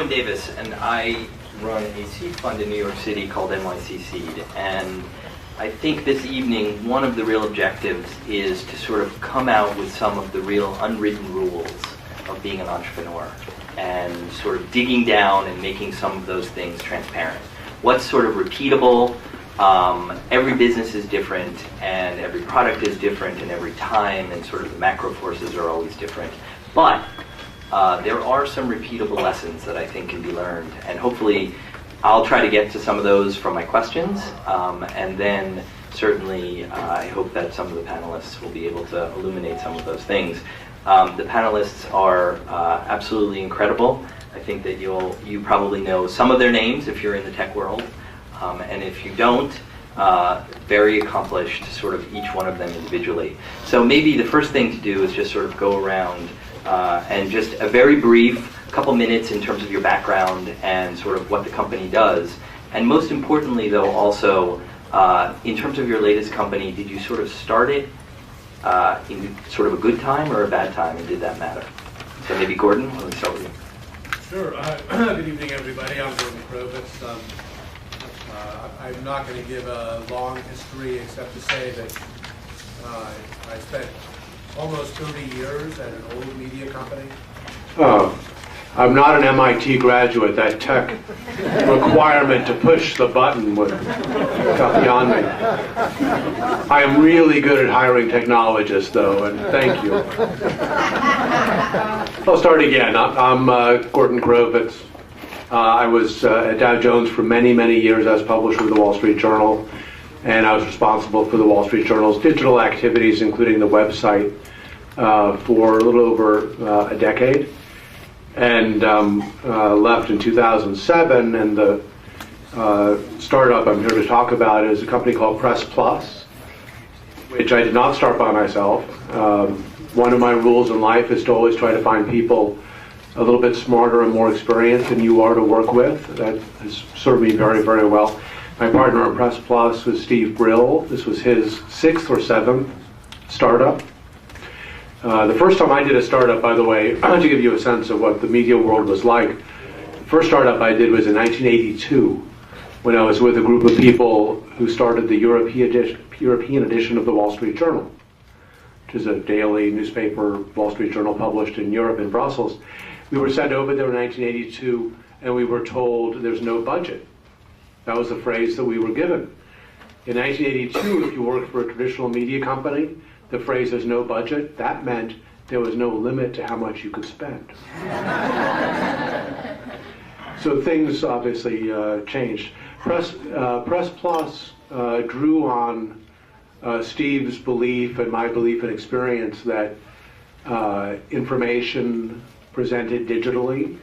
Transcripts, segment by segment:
Rowan Davis, and I run a seed fund in New York City called NYC Seed. And I think this evening, one of the real objectives is to sort of come out with some of the real unwritten rules of being an entrepreneur and sort of digging down and making some of those things transparent. What's sort of repeatable? Every business is different, and every product is different, and every time, and sort of the macro forces are always different. But there are some repeatable lessons that I think can be learned, and hopefully I'll try to get to some of those from my questions, and then certainly I hope that some of the panelists will be able to illuminate some of those things. The panelists are absolutely incredible. I think that you probably know some of their names if you're in the tech world, and if you don't, very accomplished, sort of each one of them individually. So maybe the first thing to do is just sort of go around and just a very brief couple minutes in terms of your background and sort of what the company does. And most importantly, though, also in terms of your latest company, did you sort of start it in sort of a good time or a bad time, and did that matter? So maybe Gordon, let me start with you. Sure. Good evening, everybody. I'm Gordon Krovitz. I'm not going to give a long history except to say that I spent almost 30 years at an old media company. Oh, I'm not an MIT graduate. That tech requirement to push the button got beyond me. I am really good at hiring technologists, though, and thank you. I'll start again. I'm Gordon Krovitz. I was at Dow Jones for many, many years as publisher of the Wall Street Journal, and I was responsible for the Wall Street Journal's digital activities, including the website, for a little over a decade. And left in 2007, and the startup I'm here to talk about is a company called Press Plus, which I did not start by myself. One of my rules in life is to always try to find people a little bit smarter and more experienced than you are to work with. That has served me very, very well. My partner at Press Plus was Steve Brill. This was his 6th or 7th startup. The first time I did a startup, by the way, to give you a sense of what the media world was like, the first startup I did was in 1982, when I was with a group of people who started the European edition of the Wall Street Journal, which is a daily newspaper, Wall Street Journal, published in Europe, in Brussels. We were sent over there in 1982, and we were told there's no budget. That was the phrase that we were given. In 1982, if you worked for a traditional media company, the phrase "there's no budget," that meant there was no limit to how much you could spend. So things obviously changed. Press Plus drew on Steve's belief and my belief and experience that information presented digitally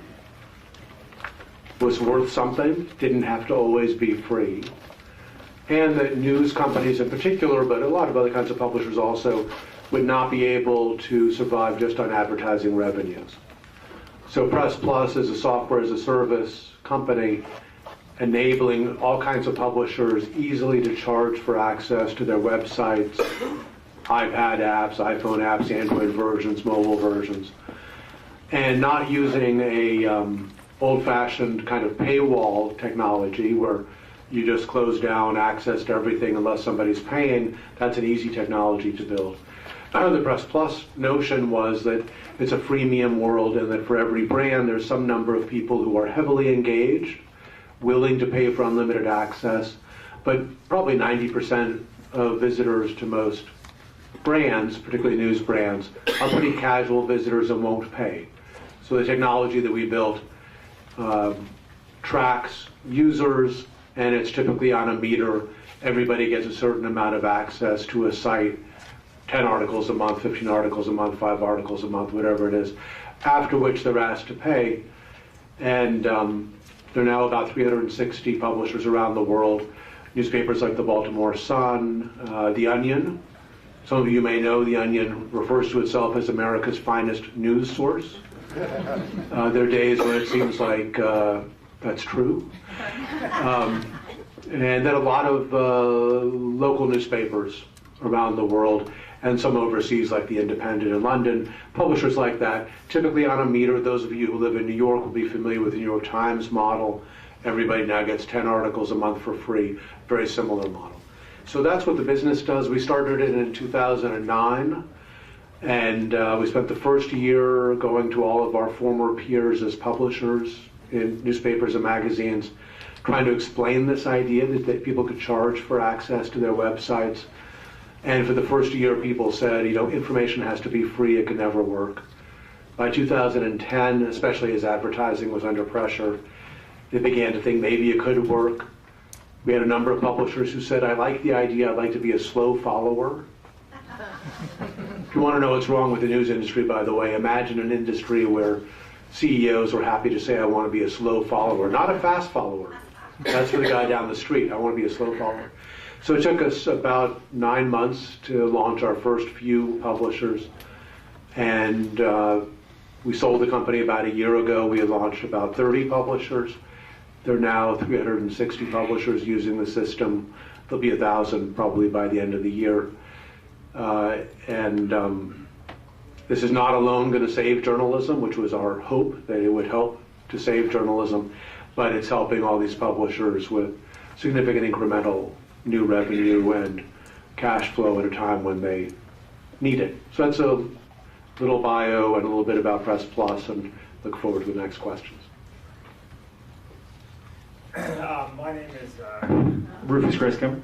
was worth something, didn't have to always be free, and that news companies in particular, but a lot of other kinds of publishers also, would not be able to survive just on advertising revenues. So Press Plus is a software as a service company enabling all kinds of publishers easily to charge for access to their websites, iPad apps, iPhone apps, Android versions, mobile versions, and not using a old-fashioned kind of paywall technology where you just close down access to everything unless somebody's paying. That's an easy technology to build. The Press Plus notion was that it's a freemium world, and that for every brand there's some number of people who are heavily engaged, willing to pay for unlimited access, but probably 90% of visitors to most brands, particularly news brands, are pretty casual visitors and won't pay. So the technology that we built tracks users, and it's typically on a meter. Everybody gets a certain amount of access to a site, 10 articles a month, 15 articles a month, 5 articles a month, whatever it is, after which they're asked to pay. And there are now about 360 publishers around the world, newspapers like the Baltimore Sun, The Onion. Some of you may know The Onion refers to itself as America's finest news source. There are days when it seems like that's true. And then a lot of local newspapers around the world. and some overseas like The Independent in London, publishers like that. Typically on a meter, those of you who live in New York will be familiar with the New York Times model. Everybody now gets 10 articles a month for free, very similar model. So that's what the business does. We started it in 2009, and we spent the first year going to all of our former peers as publishers in newspapers and magazines, trying to explain this idea that people could charge for access to their websites. And for the first year, people said, information has to be free, it can never work. By 2010, especially as advertising was under pressure, they began to think maybe it could work. We had a number of publishers who said, I like the idea, I'd like to be a slow follower. If you want to know what's wrong with the news industry, by the way, imagine an industry where CEOs were happy to say, I want to be a slow follower, not a fast follower. That's for the guy down the street. I want to be a slow follower. So it took us about 9 months to launch our first few publishers. And we sold the company about a year ago. We had launched about 30 publishers. There are now 360 publishers using the system. There'll be 1,000 probably by the end of the year. This is not alone going to save journalism, which was our hope, that it would help to save journalism, but it's helping all these publishers with significant incremental new revenue and cash flow at a time when they need it. So that's a little bio and a little bit about Press Plus, and look forward to the next questions. My name is Rufus Griscom,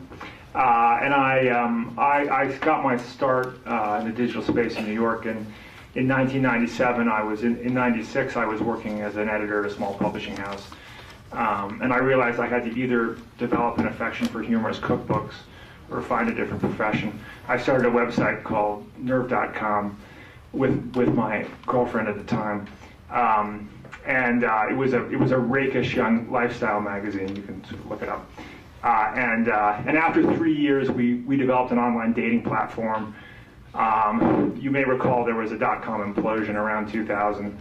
and I got my start in the digital space in New York. And in 1997, in 96, I was working as an editor at a small publishing house. And I realized I had to either develop an affection for humorous cookbooks or find a different profession. I started a website called nerve.com with my girlfriend at the time. And it was a rakish young lifestyle magazine. You can look it up. And after 3 years, we developed an online dating platform. You may recall there was a .com implosion around 2000.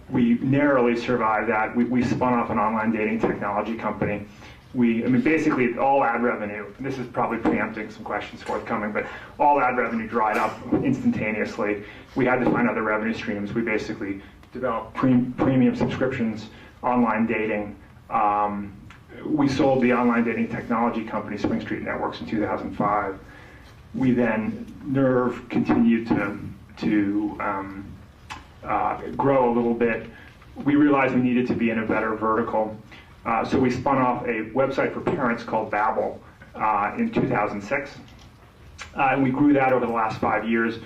We narrowly survived that. We spun off an online dating technology company. Basically all ad revenue, this is probably preempting some questions forthcoming, but all ad revenue dried up instantaneously. We had to find other revenue streams. We basically developed premium subscriptions, online dating. We sold the online dating technology company, Spring Street Networks, in 2005. We then, Nerve continued to grow a little bit. We realized we needed to be in a better vertical. So we spun off a website for parents called Babbel in 2006. And we grew that over the last 5 years.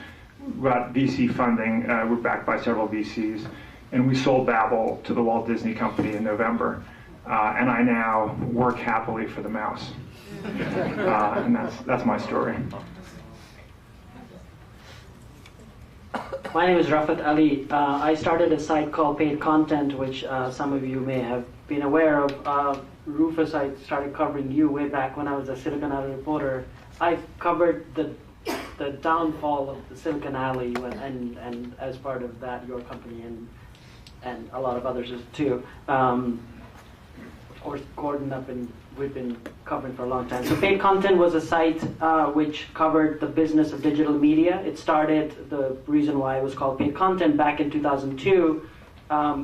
We got VC funding. We're backed by several VCs. And we sold Babbel to the Walt Disney Company in November. And I now work happily for the mouse. And that's my story. My name is Rafat Ali. I started a site called Paid Content, which some of you may have been aware of. Rufus, I started covering you way back when I was a Silicon Valley reporter. I covered the downfall of the Silicon Alley and as part of that, your company and a lot of others too. Of course, Gordon we've been covering for a long time. So Paid Content was a site which covered the business of digital media. It started, the reason why it was called Paid Content, back in 2002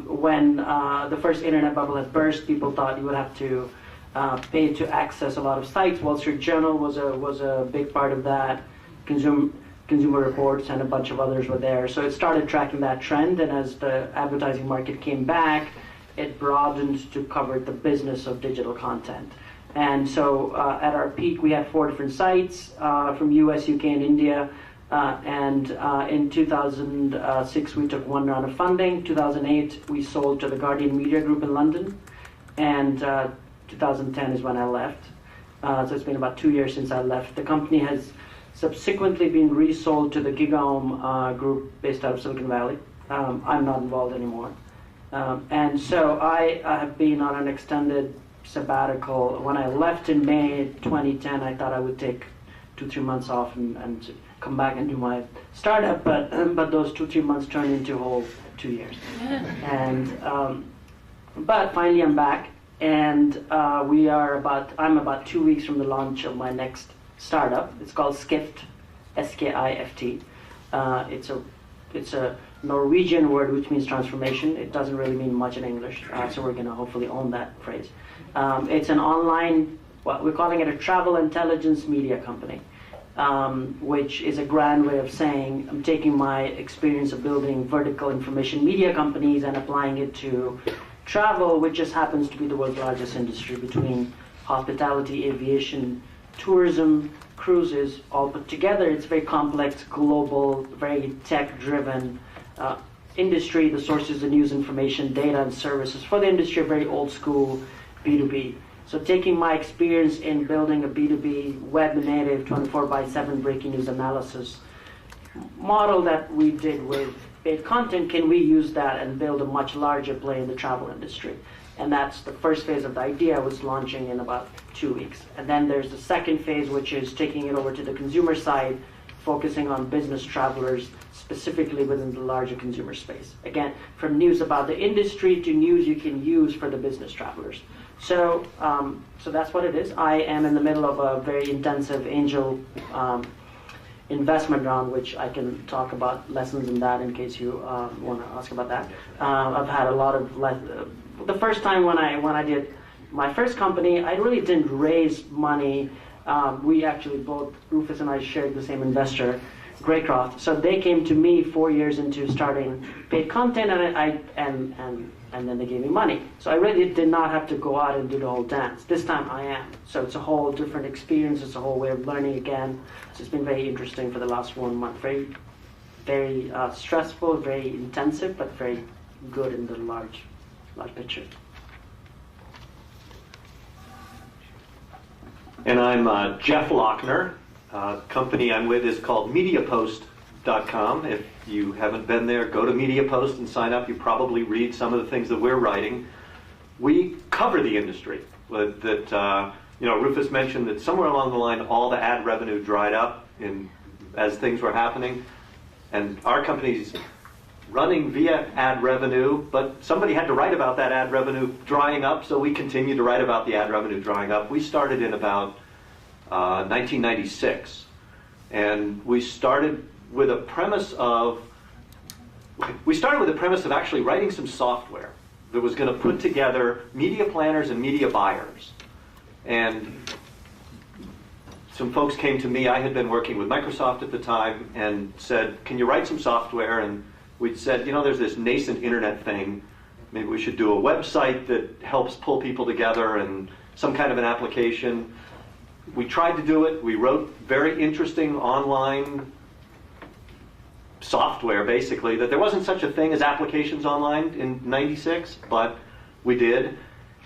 when the first internet bubble had burst. People thought you would have to pay to access a lot of sites. Wall Street Journal was a big part of that. Consumer Reports and a bunch of others were there. So it started tracking that trend, and as the advertising market came back, it broadened to cover the business of digital content. And so at our peak, we had 4 different sites from US, UK, and India. And in 2006, we took 1 round of funding. 2008, we sold to the Guardian Media Group in London. And 2010 is when I left. So it's been about 2 years since I left. The company has subsequently been resold to the Gigaom group based out of Silicon Valley. I'm not involved anymore. And so I have been on an extended sabbatical. When I left in May 2010, I thought I would take 2-3 months off and come back and do my startup, but those 2-3 months turned into a whole 2 years. And but finally I'm back, and I'm about 2 weeks from the launch of my next startup. It's called Skift. SKIFT. It's a Norwegian word which means transformation. It doesn't really mean much in English, so we're going to hopefully own that phrase. It's an online, well, we're calling it a travel intelligence media company, which is a grand way of saying I'm taking my experience of building vertical information media companies and applying it to travel, which just happens to be the world's largest industry between hospitality, aviation, tourism, cruises, all put together. It's very complex, global, very tech-driven industry. The sources of news, information, data, and services for the industry are very old school B2B. So taking my experience in building a B2B web-native 24/7 breaking news analysis model that we did with paid content, can we use that and build a much larger play in the travel industry? And that's the first phase of the idea, was launching in about 2 weeks. And then there's the second phase, which is taking it over to the consumer side, focusing on business travelers, specifically within the larger consumer space. Again, from news about the industry to news you can use for the business travelers. So that's what it is. I am in the middle of a very intensive angel investment round, which I can talk about lessons in that in case you want to ask about that. I've had a lot of the first time when I did my first company, I really didn't raise money. We actually both, Rufus and I, shared the same investor, Greycroft. So they came to me 4 years into starting paid content, and then they gave me money. So I really did not have to go out and do the whole dance. This time I am. So it's a whole different experience. It's a whole way of learning again. So it's been very interesting for the last 1 month. Very, very stressful, very intensive, but very good in the large picture. And I'm Jeff Lochner. Company I'm with is called MediaPost.com. If you haven't been there, go to MediaPost and sign up. You probably read some of the things that we're writing. We cover the industry. Rufus mentioned that somewhere along the line, all the ad revenue dried up as things were happening. And our company's running via ad revenue, but somebody had to write about that ad revenue drying up, so we continue to write about the ad revenue drying up. We started in about 1996, and we started with a premise of actually writing some software that was going to put together media planners and media buyers. And some folks came to me. I had been working with Microsoft at the time and said, can you write some software? And we'd said, there's this nascent internet thing. Maybe we should do a website that helps pull people together and some kind of an application. We tried to do it. We wrote very interesting online software, basically, that there wasn't such a thing as applications online in '96, but we did.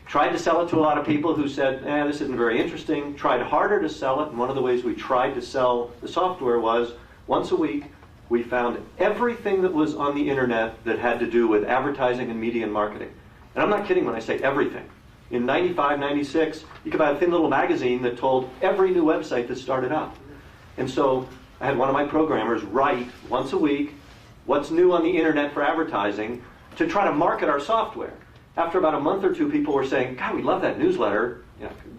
Tried to sell it to a lot of people who said, this isn't very interesting. Tried harder to sell it, and one of the ways we tried to sell the software was once a week we found everything that was on the internet that had to do with advertising and media and marketing. And I'm not kidding when I say everything. In 95, 96, you could buy a thin little magazine that told every new website that started up. And so I had one of my programmers write once a week what's new on the internet for advertising to try to market our software. After about a month or two, people were saying, God, we love that newsletter.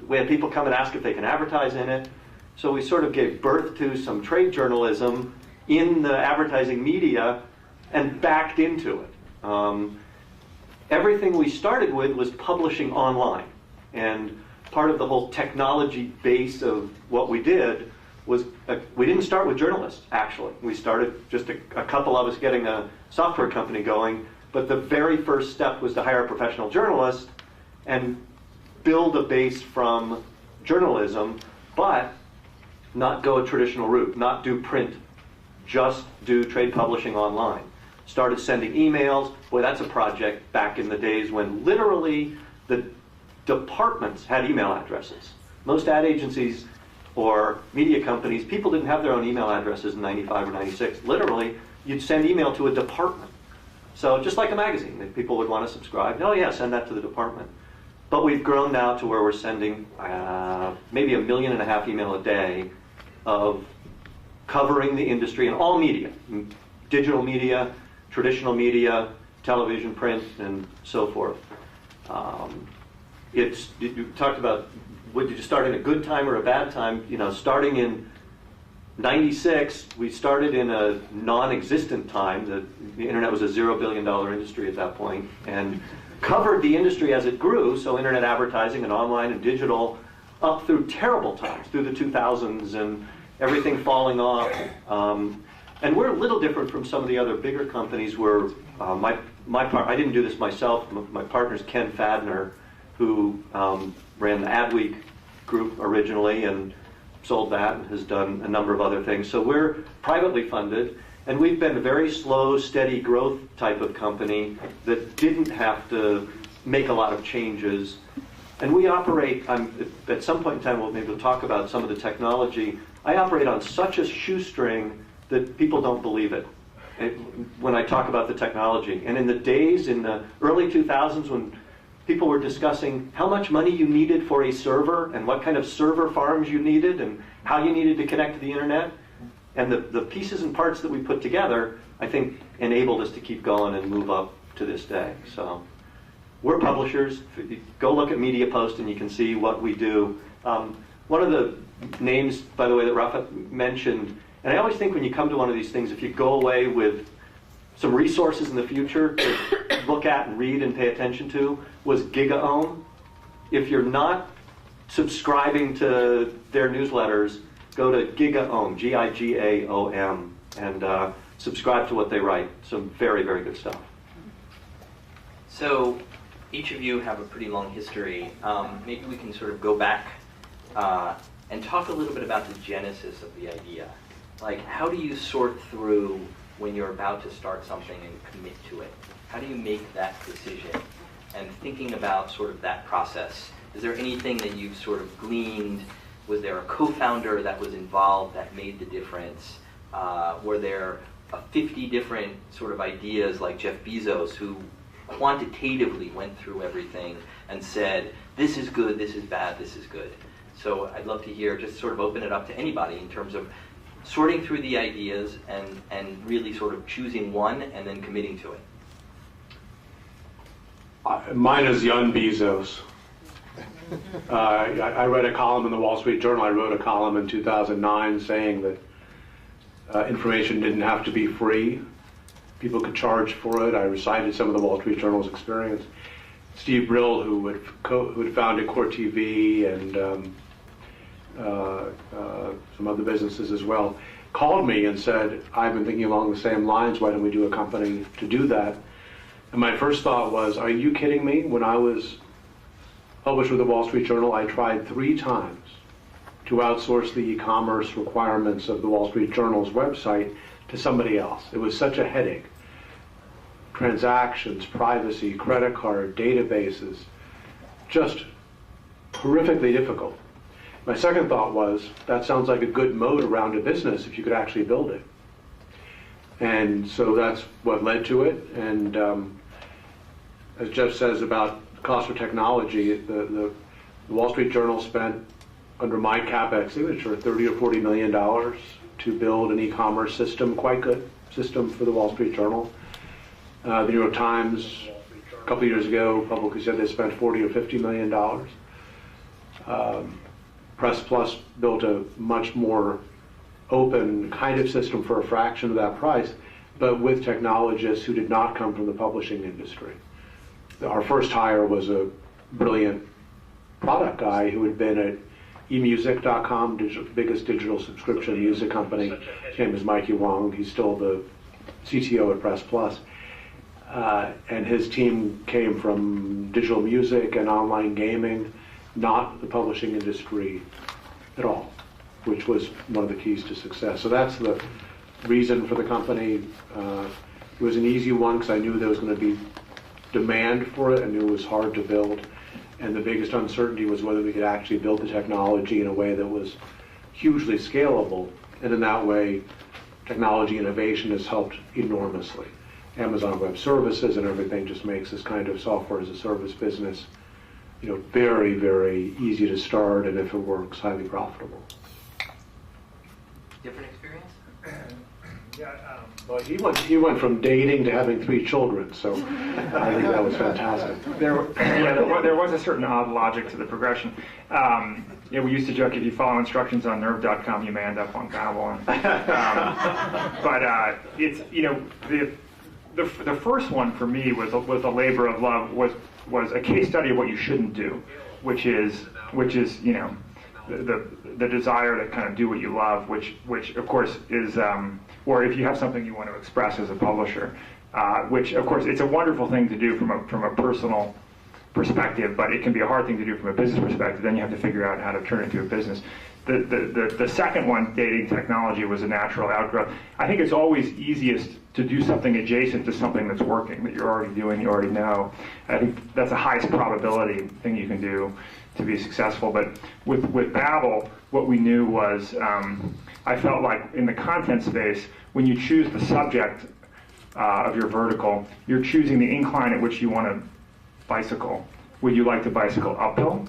We had people come and ask if they can advertise in it. So we sort of gave birth to some trade journalism in the advertising media and backed into it. Everything we started with was publishing online. And part of the whole technology base of what we did was, we didn't start with journalists, actually. We started just a couple of us getting a software company going, but the very first step was to hire a professional journalist and build a base from journalism, but not go a traditional route, not do print, just do trade publishing online. Started sending emails. Boy, that's a project back in the days when literally the departments had email addresses. Most ad agencies or media companies, people didn't have their own email addresses in 95 or 96. Literally, you'd send email to a department. So just like a magazine, if people would want to subscribe, oh yeah, send that to the department. But we've grown now to where we're sending maybe 1.5 million email a day of covering the industry in all media, digital media, traditional media, television, print, and so forth. You talked about, did you start in a good time or a bad time? Starting in 96, we started in a non-existent time. The internet was a $0 billion industry at that point, and covered the industry as it grew, so internet advertising and online and digital, up through terrible times, through the 2000s and everything falling off. And we're a little different from some of the other bigger companies where I didn't do this myself. My partner's Ken Fadner, who ran the Adweek group originally and sold that and has done a number of other things. So we're privately funded, and we've been a very slow, steady growth type of company that didn't have to make a lot of changes. And we operate, at some point in time, we'll talk about some of the technology. I operate on such a shoestring that people don't believe it when I talk about the technology. And in the days, in the early 2000s, when people were discussing how much money you needed for a server and what kind of server farms you needed and how you needed to connect to the internet, and the pieces and parts that we put together, I think, enabled us to keep going and move up to this day. So we're publishers. Go look at Media Post and you can see what we do. One of the names, by the way, that Rafa mentioned, and I always think when you come to one of these things, if you go away with some resources in the future to look at and read and pay attention to, was GigaOM. If you're not subscribing to their newsletters, go to GigaOM, Gigaom, and subscribe to what they write. Some very, very good stuff. So each of you have a pretty long history. Maybe we can sort of go back and talk a little bit about the genesis of the idea. Like, how do you sort through when you're about to start something and commit to it? How do you make that decision? And thinking about sort of that process, is there anything that you've sort of gleaned? Was there a co-founder that was involved that made the difference? Were there 50 different sort of ideas like Jeff Bezos, who quantitatively went through everything and said, this is good, this is bad, this is good? So I'd love to hear, just sort of open it up to anybody in terms of sorting through the ideas and really sort of choosing one and then committing to it. Mine is Young Bezos. I read a column in the Wall Street Journal. I wrote a column in 2009 saying that information didn't have to be free. People could charge for it. I recited some of the Wall Street Journal's experience. Steve Brill, who had founded Core TV and some other businesses as well, called me and said, I've been thinking along the same lines, why don't we do a company to do that? And my first thought was, are you kidding me? When I was published with the Wall Street Journal, I tried 3 times to outsource the e-commerce requirements of the Wall Street Journal's website to somebody else. It was such a headache. Transactions, privacy, credit card, databases, just horrifically difficult. My second thought was, that sounds like a good moat around a business if you could actually build it. And so that's what led to it. And as Jeff says about cost of technology, the Wall Street Journal spent, under my CapEx signature, $30 or $40 million to build an e-commerce system, quite good system for the Wall Street Journal. The New York Times, a couple of years ago, publicly said they spent $40 or $50 million. Press Plus built a much more open kind of system for a fraction of that price, but with technologists who did not come from the publishing industry. Our first hire was a brilliant product guy who had been at emusic.com, biggest digital subscription music company. His name is Mikey Wong. He's still the CTO at Press Plus. And his team came from digital music and online gaming, not the publishing industry at all, which was one of the keys to success. So that's the reason for the company. It was an easy one because I knew there was going to be demand for it. I knew it was hard to build. And the biggest uncertainty was whether we could actually build the technology in a way that was hugely scalable. And in that way, technology innovation has helped enormously. Amazon Web Services and everything just makes this kind of software as a service business, very, very easy to start, and if it works, highly profitable. Different experience? Well, he went from dating to having 3 children, so I think that was fantastic. There was a certain odd logic to the progression. Yeah, we used to joke if you follow instructions on nerve.com, you may end up on Babel. But it's, you know, the first one for me was a labor of love, was a case study of what you shouldn't do, which is you know, the desire to kind of do what you love, which of course is, or if you have something you want to express as a publisher, which of course it's a wonderful thing to do from a personal perspective, but it can be a hard thing to do from a business perspective. Then you have to figure out how to turn it into a business. The second one, dating technology, was a natural outgrowth. I think it's always easiest to do something adjacent to something that's working, that you're already doing, you already know. I think that's the highest probability thing you can do to be successful. But with Babel, what we knew was, I felt like in the content space, when you choose the subject of your vertical, you're choosing the incline at which you want to bicycle. Would you like to bicycle uphill,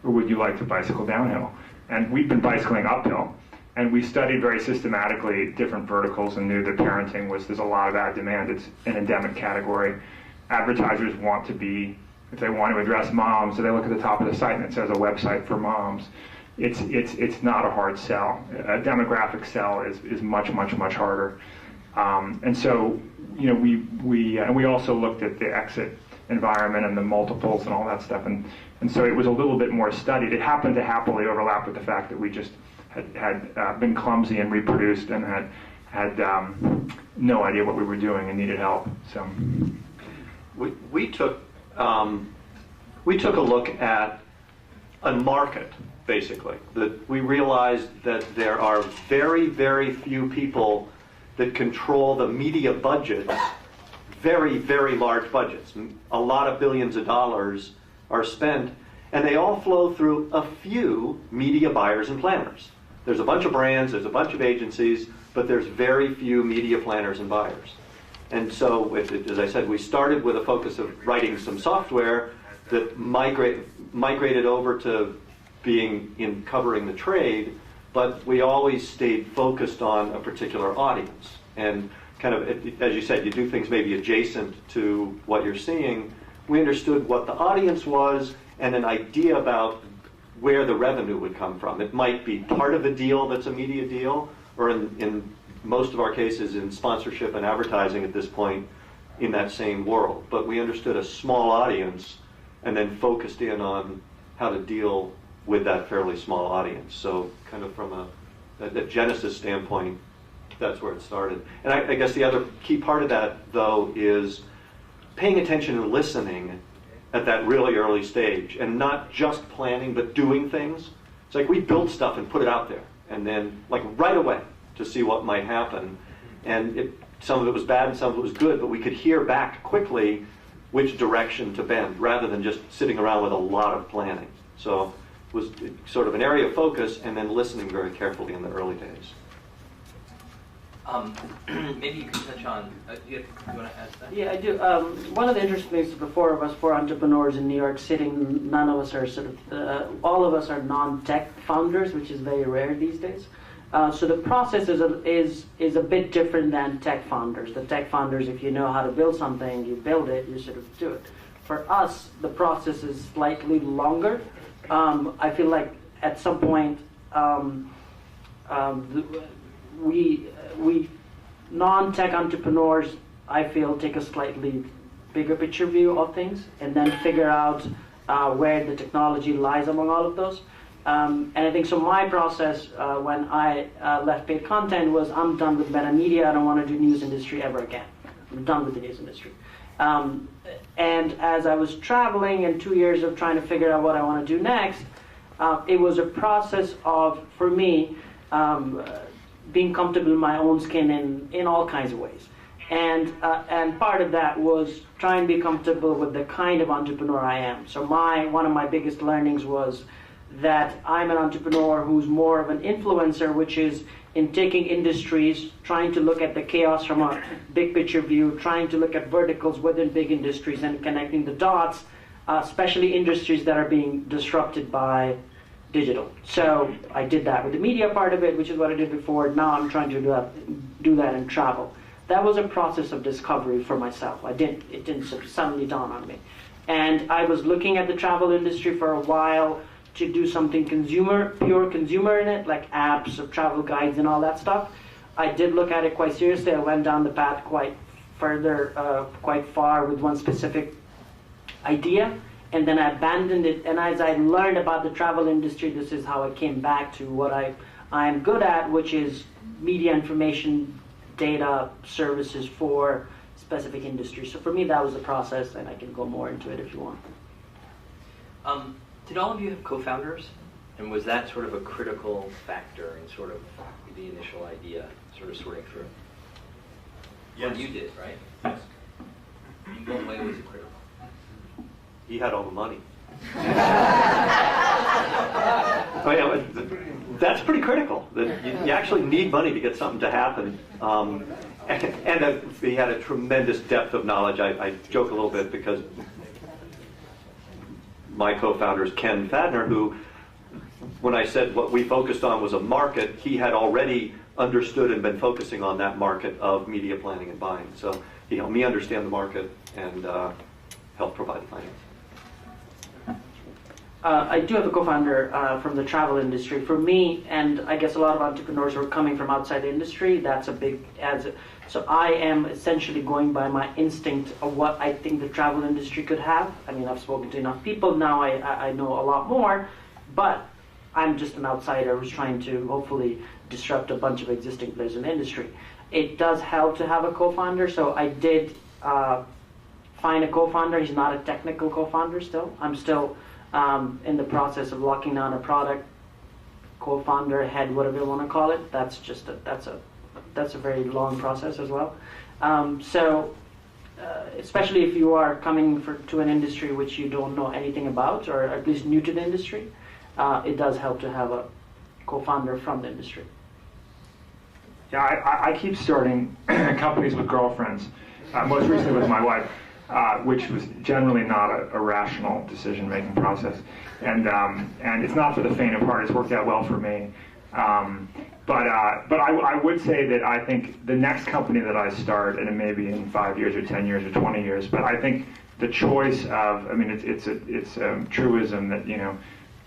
or would you like to bicycle downhill? And we've been bicycling uphill, and we studied very systematically different verticals and knew that parenting there's a lot of ad demand. It's an endemic category. Advertisers want to be, if they want to address moms, so they look at the top of the site and it says a website for moms. It's not a hard sell. A demographic sell is much harder. And so, you know, we also looked at the exit environment and the multiples and all that stuff, and so it was a little bit more studied. It happened to happily overlap with the fact that we just had been clumsy and reproduced and had no idea what we were doing and needed help. So we took a look at a market, basically. That we realized that there are very few people that control the media budgets. Very large budgets. A lot of billions of dollars are spent, and they all flow through a few media buyers and planners. There's a bunch of brands, there's a bunch of agencies, but there's very few media planners and buyers. And so, as I said, we started with a focus of writing some software that migrated over to being in covering the trade, but we always stayed focused on a particular audience. And kind of, as you said, you do things maybe adjacent to what you're seeing. We understood what the audience was and an idea about where the revenue would come from. It might be part of a deal that's a media deal, or in most of our cases in sponsorship and advertising at this point in that same world. But we understood a small audience and then focused in on how to deal with that fairly small audience. So kind of from a genesis standpoint, that's where it started. And I guess the other key part of that, though, is paying attention and listening at that really early stage, and not just planning, but doing things. It's like we built stuff and put it out there, and then like right away to see what might happen. And some of it was bad and some of it was good, but we could hear back quickly which direction to bend, rather than just sitting around with a lot of planning. So it was sort of an area of focus, and then listening very carefully in the early days. Maybe you can touch on, you want to ask that? Yeah, I do. One of the interesting things, the four of us, four entrepreneurs in New York City, none of us are all of us are non-tech founders, which is very rare these days. So the process is a bit different than tech founders. The tech founders, if you know how to build something, you build it, you sort of do it. For us, the process is slightly longer. I feel like at some point, we non-tech entrepreneurs, I feel, take a slightly bigger picture view of things and then figure out where the technology lies among all of those. And I think so my process when I left paid content was, I'm done with meta media, I don't want to do news industry ever again. I'm done with the news industry. And as I was traveling and 2 years of trying to figure out what I want to do next, it was a process of, for me, being comfortable in my own skin in all kinds of ways. And part of that was trying to be comfortable with the kind of entrepreneur I am. So one of my biggest learnings was that I'm an entrepreneur who's more of an influencer, which is in taking industries, trying to look at the chaos from a big picture view, trying to look at verticals within big industries and connecting the dots, especially industries that are being disrupted by digital. So I did that with the media part of it, which is what I did before. Now I'm trying to do that in travel. That was a process of discovery for myself. It didn't suddenly dawn on me. And I was looking at the travel industry for a while to do something pure consumer in it, like apps or travel guides and all that stuff, I did look at it quite seriously. I went down the path quite far with one specific idea, and then I abandoned it. And as I learned about the travel industry, this is how I came back to what I'm good at, which is media information, data, services for specific industries. So for me, that was the process, and I can go more into it if you want. Did all of you have co-founders? And was that sort of a critical factor in sort of the initial idea, sort of sorting through? Yes. You did, right? Yes. In what way was it critical? He had all the money. Oh, yeah, that's pretty critical. That you actually need money to get something to happen. And he had a tremendous depth of knowledge. I joke a little bit because my co-founder is Ken Fadner, who, when I said what we focused on was a market, he had already understood and been focusing on that market of media planning and buying. So he helped me understand the market and helped provide the finance. I do have a co-founder from the travel industry. For me, and I guess a lot of entrepreneurs who are coming from outside the industry, that's a big adds. So I am essentially going by my instinct of what I think the travel industry could have. I mean, I've spoken to enough people now. I know a lot more, but I'm just an outsider who's trying to hopefully disrupt a bunch of existing players in the industry. It does help to have a co-founder. So I did find a co-founder. He's not a technical co-founder still. I'm still in the process of locking down a product, co-founder, head, whatever you want to call it. That's a very long process as well. Especially if you are coming to an industry which you don't know anything about, or at least new to the industry, it does help to have a co-founder from the industry. Yeah, I keep starting companies with girlfriends. Most recently with my wife. Which was generally not a rational decision-making process, and it's not for the faint of heart. It's worked out well for me, but I would say that I think the next company that I start, and it may be in 5 years or 10 years or 20 years, but I think the choice of, I mean, it's a truism that, you know,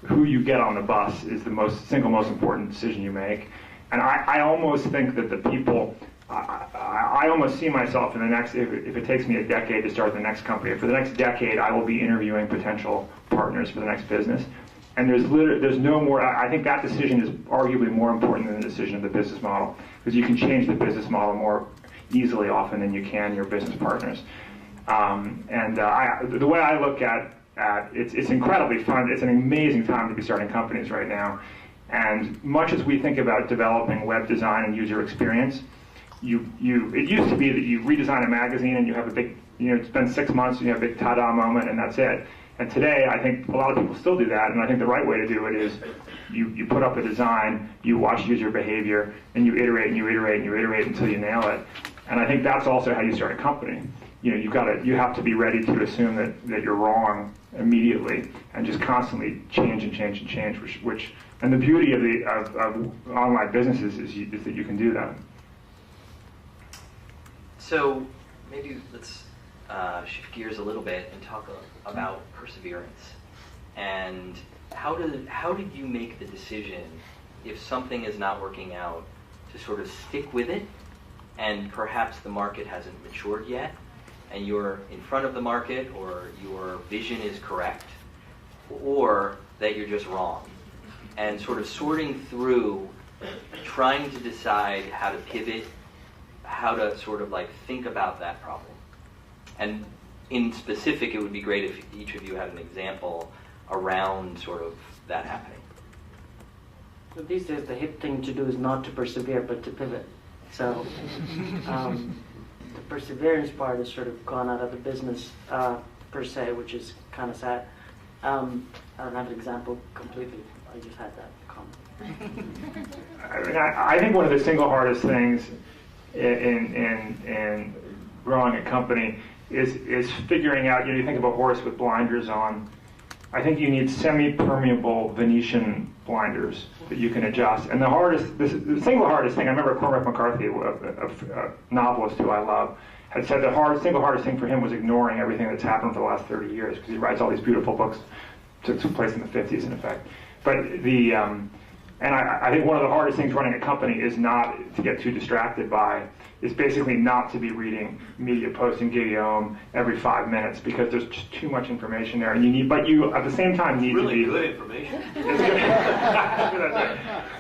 who you get on the bus is the single most important decision you make, and I almost think that the people. I almost see myself in the next, if it takes me a decade to start the next company, for the next decade I will be interviewing potential partners for the next business. And there's no more, I think that decision is arguably more important than the decision of the business model, because you can change the business model more easily often than you can your business partners. The way I look at it's incredibly fun. It's an amazing time to be starting companies right now. And much as we think about developing web design and user experience, it used to be that you redesign a magazine and you have a big, spend 6 months and you have a big ta-da moment and that's it. And today, I think a lot of people still do that, and I think the right way to do it is you put up a design, you watch user behavior, and you iterate and you iterate and you iterate until you nail it. And I think that's also how you start a company. You have to be ready to assume that you're wrong immediately and just constantly change and change and change. And the beauty of online businesses is that you can do that. So maybe let's shift gears a little bit and talk about perseverance. And how did you make the decision, if something is not working out, to sort of stick with it, and perhaps the market hasn't matured yet, and you're in front of the market, or your vision is correct, or that you're just wrong, and sort of sorting through, trying to decide how to pivot, how to sort of like think about that problem. And in specific, it would be great if each of you had an example around sort of that happening. So these days, the hip thing to do is not to persevere, but to pivot. So the perseverance part has sort of gone out of the business per se, which is kind of sad. I don't have an example completely. I just had that comment. I think one of the single hardest things in growing a company is figuring out, you think of a horse with blinders on. I think you need semi-permeable Venetian blinders that you can adjust. And the single hardest thing, I remember Cormac McCarthy, a novelist who I love, had said the single hardest thing for him was ignoring everything that's happened for the last 30 years, because he writes all these beautiful books took place in the 50s in effect. But and I think one of the hardest things running a company is not to get too distracted by, is basically not to be reading media posts and Gideon every 5 minutes, because there's just too much information there, and but you at the same time need Really to be good information.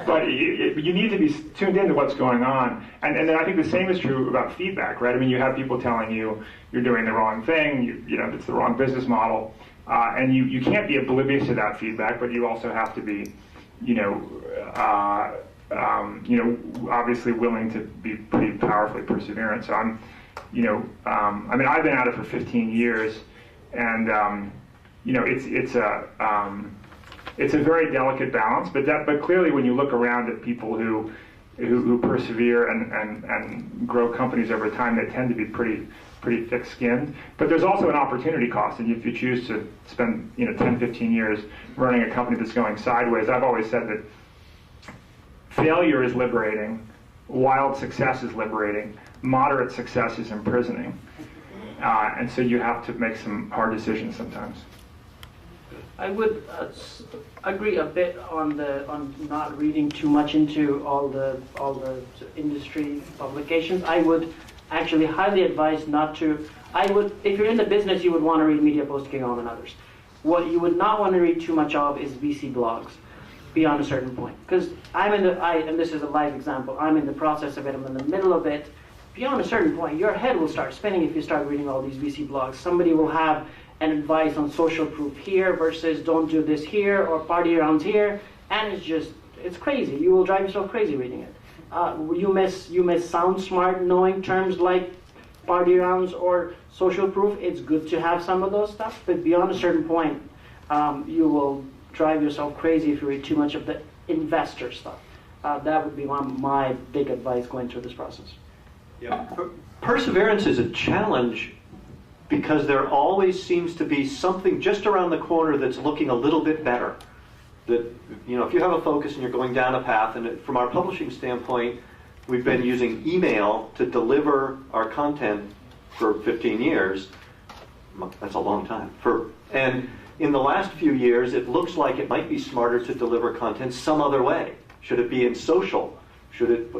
but you need to be tuned into what's going on, and then I think the same is true about feedback, right? I mean, you have people telling you you're doing the wrong thing, you know, it's the wrong business model, and you can't be oblivious to that feedback, but you also have to be, obviously willing to be pretty powerfully perseverant. So I mean, I've been at it for 15 years, and it's a very delicate balance. But clearly, when you look around at people who persevere and grow companies over time, they tend to be pretty thick-skinned. But there's also an opportunity cost, and if you choose to spend 10, 15 years running a company that's going sideways, I've always said that failure is liberating, wild success is liberating, moderate success is imprisoning, and so you have to make some hard decisions sometimes. I would agree a bit on not reading too much into all the industry publications. I would actually highly advise not to. If you're in the business, you would want to read media posts, Gideon and others. What you would not want to read too much of is VC blogs beyond a certain point. Because and this is a live example, I'm in the process of it, I'm in the middle of it. Beyond a certain point, your head will start spinning if you start reading all these VC blogs. Somebody will have an advice on social proof here versus don't do this here or party rounds here, and it's crazy. You will drive yourself crazy reading it. You may sound smart knowing terms like party rounds or social proof. It's good to have some of those stuff, but beyond a certain point, you will drive yourself crazy if you read too much of the investor stuff. That would be my big advice going through this process. Yeah. Perseverance is a challenge because there always seems to be something just around the corner that's looking a little bit better. That, if you have a focus and you're going down a path, and from our publishing standpoint, we've been using email to deliver our content for 15 years. That's a long time. And in the last few years, it looks like it might be smarter to deliver content some other way. Should it be in social? Should it,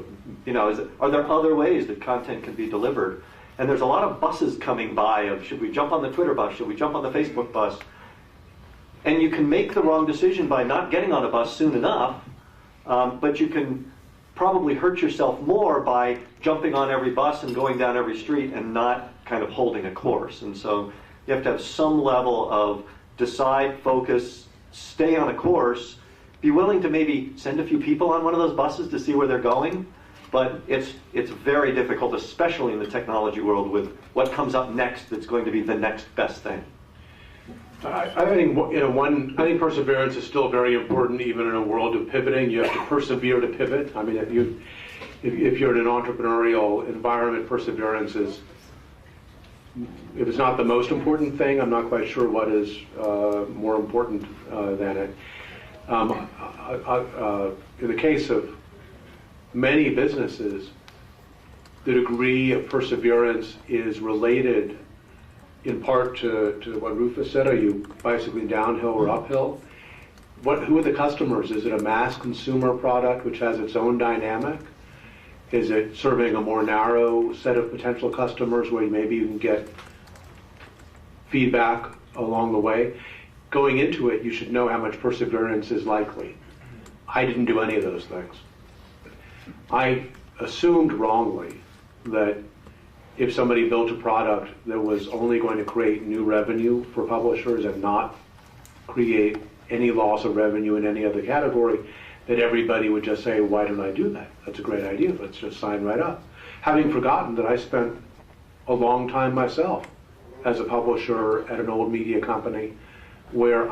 are there other ways that content can be delivered? And there's a lot of buses coming by of, should we jump on the Twitter bus? Should we jump on the Facebook bus? And you can make the wrong decision by not getting on a bus soon enough, but you can probably hurt yourself more by jumping on every bus and going down every street and not kind of holding a course. And so you have to have some level of decide, focus, stay on a course, be willing to maybe send a few people on one of those buses to see where they're going. But it's very difficult, especially in the technology world, with what comes up next that's going to be the next best thing. I think perseverance is still very important, even in a world of pivoting. You have to persevere to pivot. I mean, if you're in an entrepreneurial environment, perseverance is, if it's not the most important thing, I'm not quite sure what is more important than it. In the case of many businesses, the degree of perseverance is related in part to what Rufus said. Are you bicycling downhill or uphill? Who are the customers? Is it a mass consumer product which has its own dynamic? Is it serving a more narrow set of potential customers where maybe you can get feedback along the way? Going into it, you should know how much perseverance is likely. I didn't do any of those things. I assumed wrongly that if somebody built a product that was only going to create new revenue for publishers and not create any loss of revenue in any other category, that everybody would just say, why don't I do that? That's a great idea, let's just sign right up. Having forgotten that I spent a long time myself as a publisher at an old media company where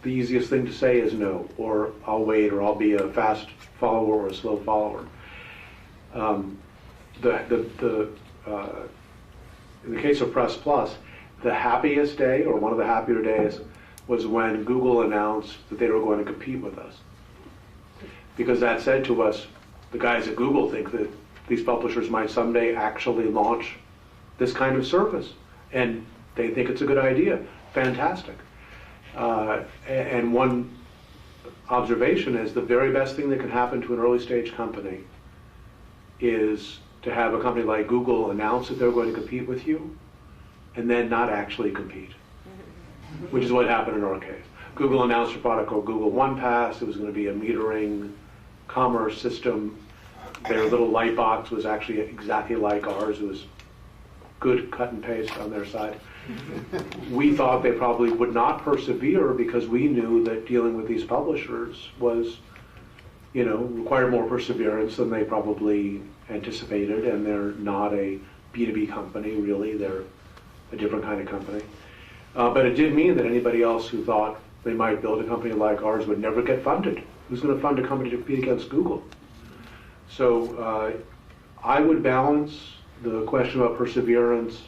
the easiest thing to say is no, or I'll wait, or I'll be a fast follower or a slow follower. In the case of Press Plus, the happiest day, or one of the happier days, was when Google announced that they were going to compete with us. Because that said to us, the guys at Google think that these publishers might someday actually launch this kind of service. And they think it's a good idea. Fantastic. And one observation is the very best thing that can happen to an early stage company is to have a company like Google announce that they're going to compete with you and then not actually compete, which is what happened in our case. Google announced a product called Google OnePass. It was going to be a metering commerce system. Their little light box was actually exactly like ours. It was good cut and paste on their side. We thought they probably would not persevere because we knew that dealing with these publishers was, required more perseverance than they probably anticipated, and they're not a B2B company, really. They're a different kind of company. But it did mean that anybody else who thought they might build a company like ours would never get funded. Who's going to fund a company to compete against Google? So I would balance the question about perseverance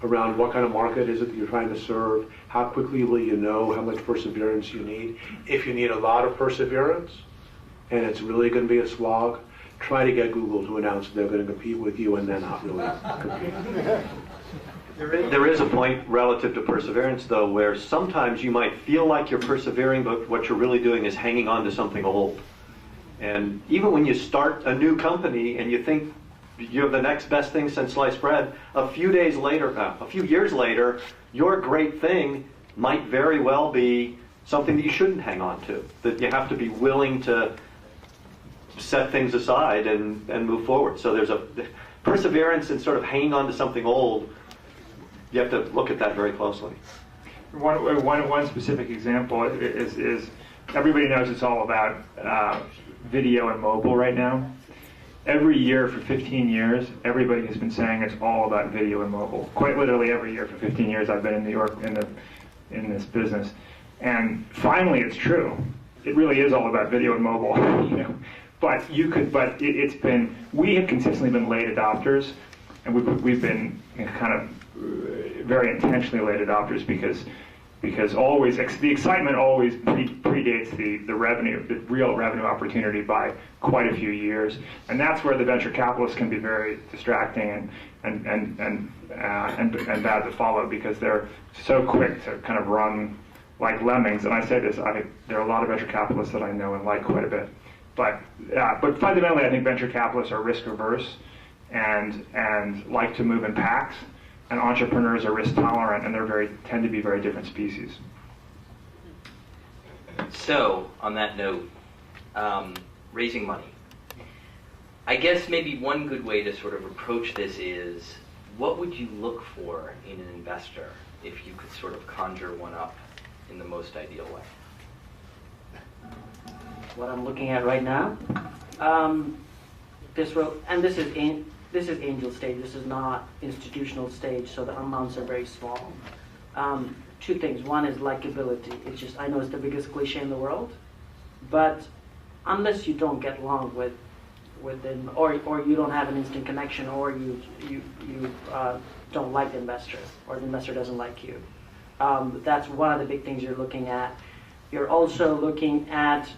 around what kind of market is it that you're trying to serve, how quickly will you know how much perseverance you need. If you need a lot of perseverance and it's really going to be a slog, try to get Google to announce that they're going to compete with you and then not really compete. There is a point relative to perseverance, though, where sometimes you might feel like you're persevering, but what you're really doing is hanging on to something old. And even when you start a new company and you think you have the next best thing since sliced bread, a few years later, your great thing might very well be something that you shouldn't hang on to, that you have to be willing to set things aside and move forward. So there's a perseverance and sort of hanging on to something old. You have to look at that very closely. One specific example is everybody knows it's all about video and mobile right now. Every year for 15 years, everybody has been saying it's all about video and mobile. Quite literally every year for 15 years I've been in New York in this business. And finally it's true. It really is all about video and mobile. But we have consistently been late adopters, and we've been kind of very intentionally late adopters because always the excitement always predates the revenue, the real revenue opportunity by quite a few years, and that's where the venture capitalists can be very distracting and bad to follow because they're so quick to kind of run like lemmings. And I say this, there are a lot of venture capitalists that I know and like quite a bit, but fundamentally I think venture capitalists are risk averse and like to move in packs. And entrepreneurs are risk tolerant, and they tend to be very different species. So, on that note, raising money. I guess maybe one good way to sort of approach this is, what would you look for in an investor if you could sort of conjure one up in the most ideal way? What I'm looking at right now, this is angel stage. This is not institutional stage, so the amounts are very small. Two things. One is likability. It's just, I know it's the biggest cliche in the world, but unless you don't get along with them, or you don't have an instant connection, or you don't like the investor, or the investor doesn't like you, that's one of the big things you're looking at. You're also looking at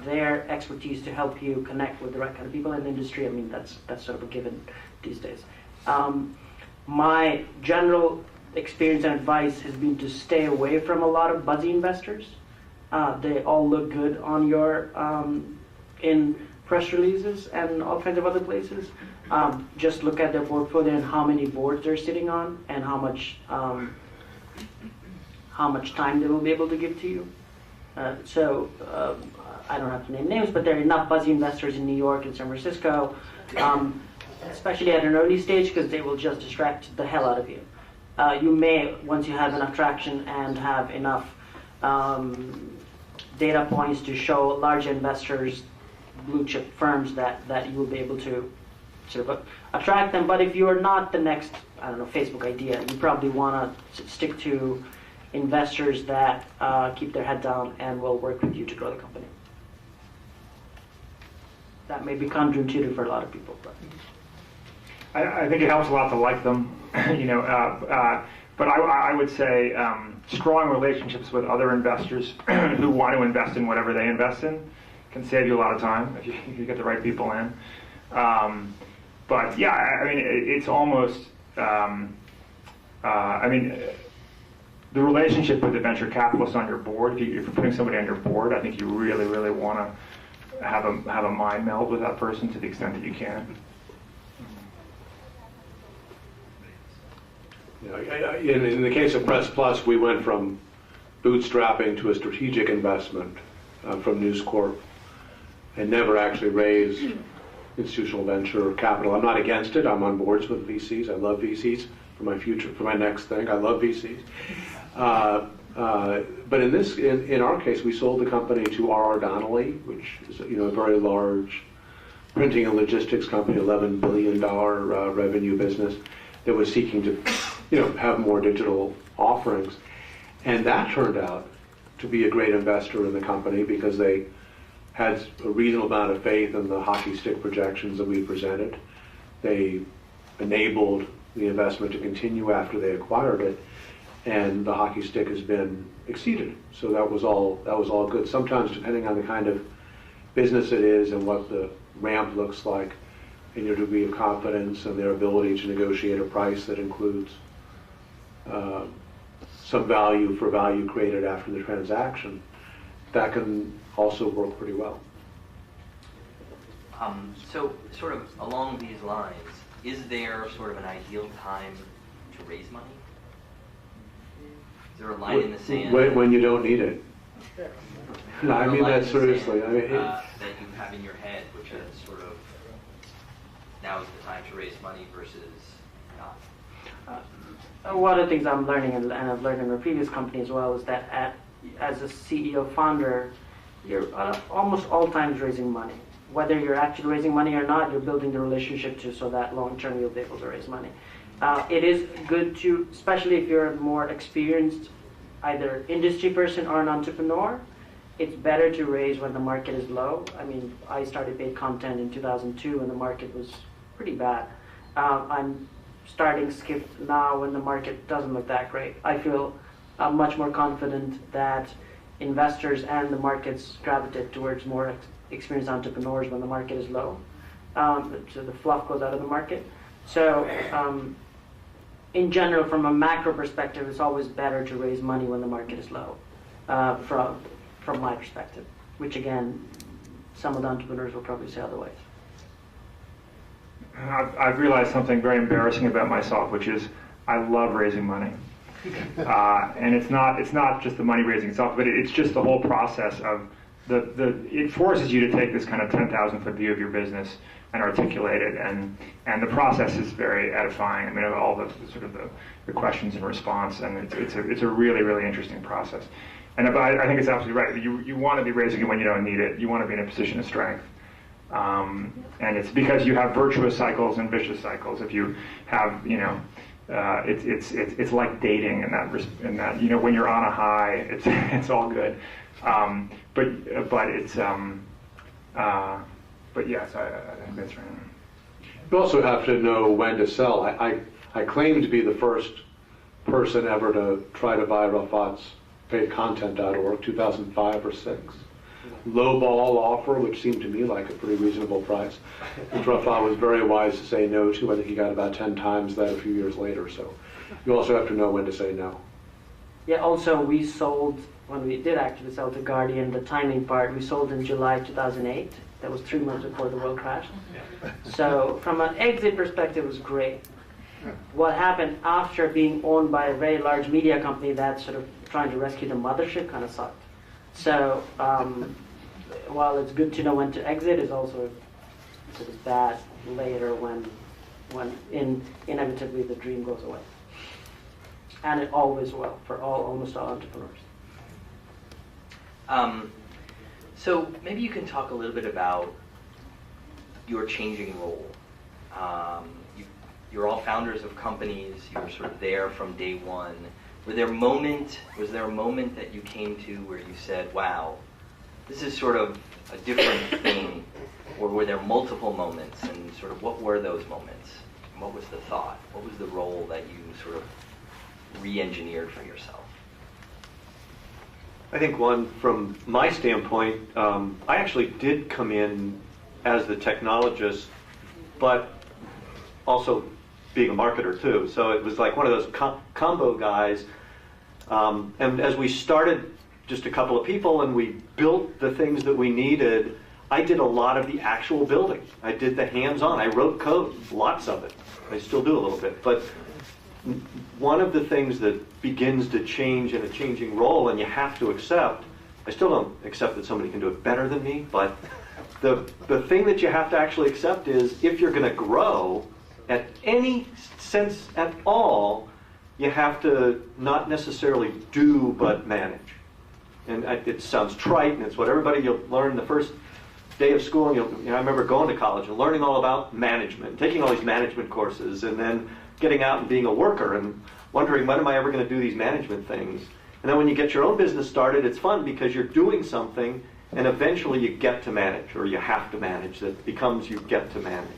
their expertise to help you connect with the right kind of people in the industry. I mean, that's sort of a given these days. My general experience and advice has been to stay away from a lot of buzzy investors. They all look good on your in press releases and all kinds of other places. Just look at their portfolio and how many boards they're sitting on and how much time they will be able to give to you. So I don't have to name names, but there are enough buzzy investors in New York and San Francisco, especially at an early stage, because they will just distract the hell out of you. You may, once you have enough traction and have enough data points to show large investors, blue chip firms, that you will be able to sort of attract them. But if you are not the next, Facebook idea, you probably want to stick to investors that keep their head down and will work with you to grow the company. That may be counterintuitive for a lot of people, but I think it helps a lot to like them, but I would say strong relationships with other investors who want to invest in whatever they invest in can save you a lot of time if you get the right people in. But yeah, it's almost, the relationship with the venture capitalist on your board, if you're putting somebody on your board, I think you really, really want to have a mind meld with that person to the extent that you can. In the case of Press Plus, we went from bootstrapping to a strategic investment from News Corp, and never actually raised institutional venture capital. I'm not against it. I'm on boards with VCs. I love VCs for my future, for my next thing. I love VCs. But in our case, we sold the company to R.R. Donnelley, which is a very large printing and logistics company, $11 billion revenue business that was seeking to have more digital offerings. And that turned out to be a great investor in the company because they had a reasonable amount of faith in the hockey stick projections that we presented. They enabled the investment to continue after they acquired it, and the hockey stick has been exceeded. So that was all good. Sometimes, depending on the kind of business it is and what the ramp looks like, and your degree of confidence and their ability to negotiate a price that includes some value for value created after the transaction, that can also work pretty well. So sort of along these lines, is there sort of an ideal time to raise money? Is there a line in the sand? When you don't need it. I mean that seriously. That you have in your head, which is sort of, now is the time to raise money versus not? One of the things I'm learning, and I've learned in my previous company as well, is that as a CEO founder, you're almost all times raising money. Whether you're actually raising money or not, you're building the relationship so that long term you'll be able to raise money. It is good to, especially if you're a more experienced either industry person or an entrepreneur, it's better to raise when the market is low. I mean, I started paid content in 2002 when the market was pretty bad. I'm starting Skift now when the market doesn't look that great. I feel much more confident that investors and the markets gravitate towards more experienced entrepreneurs when the market is low. So the fluff goes out of the market. So in general, from a macro perspective, it's always better to raise money when the market is low, from my perspective, which again, some of the entrepreneurs will probably say otherwise. I've realized something very embarrassing about myself, which is I love raising money. And it's not just the money raising itself, but it's just the whole process of it forces you to take this kind of 10,000-foot view of your business and articulate it, and the process is very edifying. I mean, all the sort of the questions and response, and it's a really, really interesting process. And I think it's absolutely right. You want to be raising it when you don't need it. You want to be in a position of strength. And it's because you have virtuous cycles and vicious cycles. If you have, it's like dating in that when you're on a high, it's all good. But yes, I think that's right. You also have to know when to sell. I claim to be the first person ever to try to buy Rafat's paidcontent.org, 2005 or 6. Low ball offer, which seemed to me like a pretty reasonable price, which Rafat was very wise to say no to. I think he got about 10 times that a few years later. So you also have to know when to say no. Yeah, also we sold, when we did actually sell to Guardian, the timing part, we sold in July 2008. That was 3 months before the world crashed. So from an exit perspective, it was great. What happened after being owned by a very large media company that's sort of trying to rescue the mothership kind of sucked. So while it's good to know when to exit, it's also sort of bad later when inevitably the dream goes away. And it always will for almost all entrepreneurs. So maybe you can talk a little bit about your changing role. You're all founders of companies. You were sort of there from day one. Was there a moment that you came to where you said, wow, this is sort of a different thing? Or were there multiple moments, and sort of what were those moments? And what was the thought? What was the role that you sort of re-engineered for yourself? I think one, from my standpoint, I actually did come in as the technologist, but also being a marketer too. So it was like one of those combo guys. And as we started just a couple of people and we built the things that we needed, I did a lot of the actual building. I did the hands-on. I wrote code, lots of it. I still do a little bit. But one of the things that begins to change in a changing role, and you have to accept, I still don't accept that somebody can do it better than me, but the thing that you have to actually accept is if you're going to grow at any sense at all, you have to not necessarily do but manage. And it sounds trite, and it's what everybody, you'll learn the first day of school. And I remember going to college and learning all about management, taking all these management courses, and then getting out and being a worker and wondering, when am I ever going to do these management things? And then when you get your own business started, it's fun because you're doing something, and eventually you get to manage, or you have to manage. That becomes you get to manage.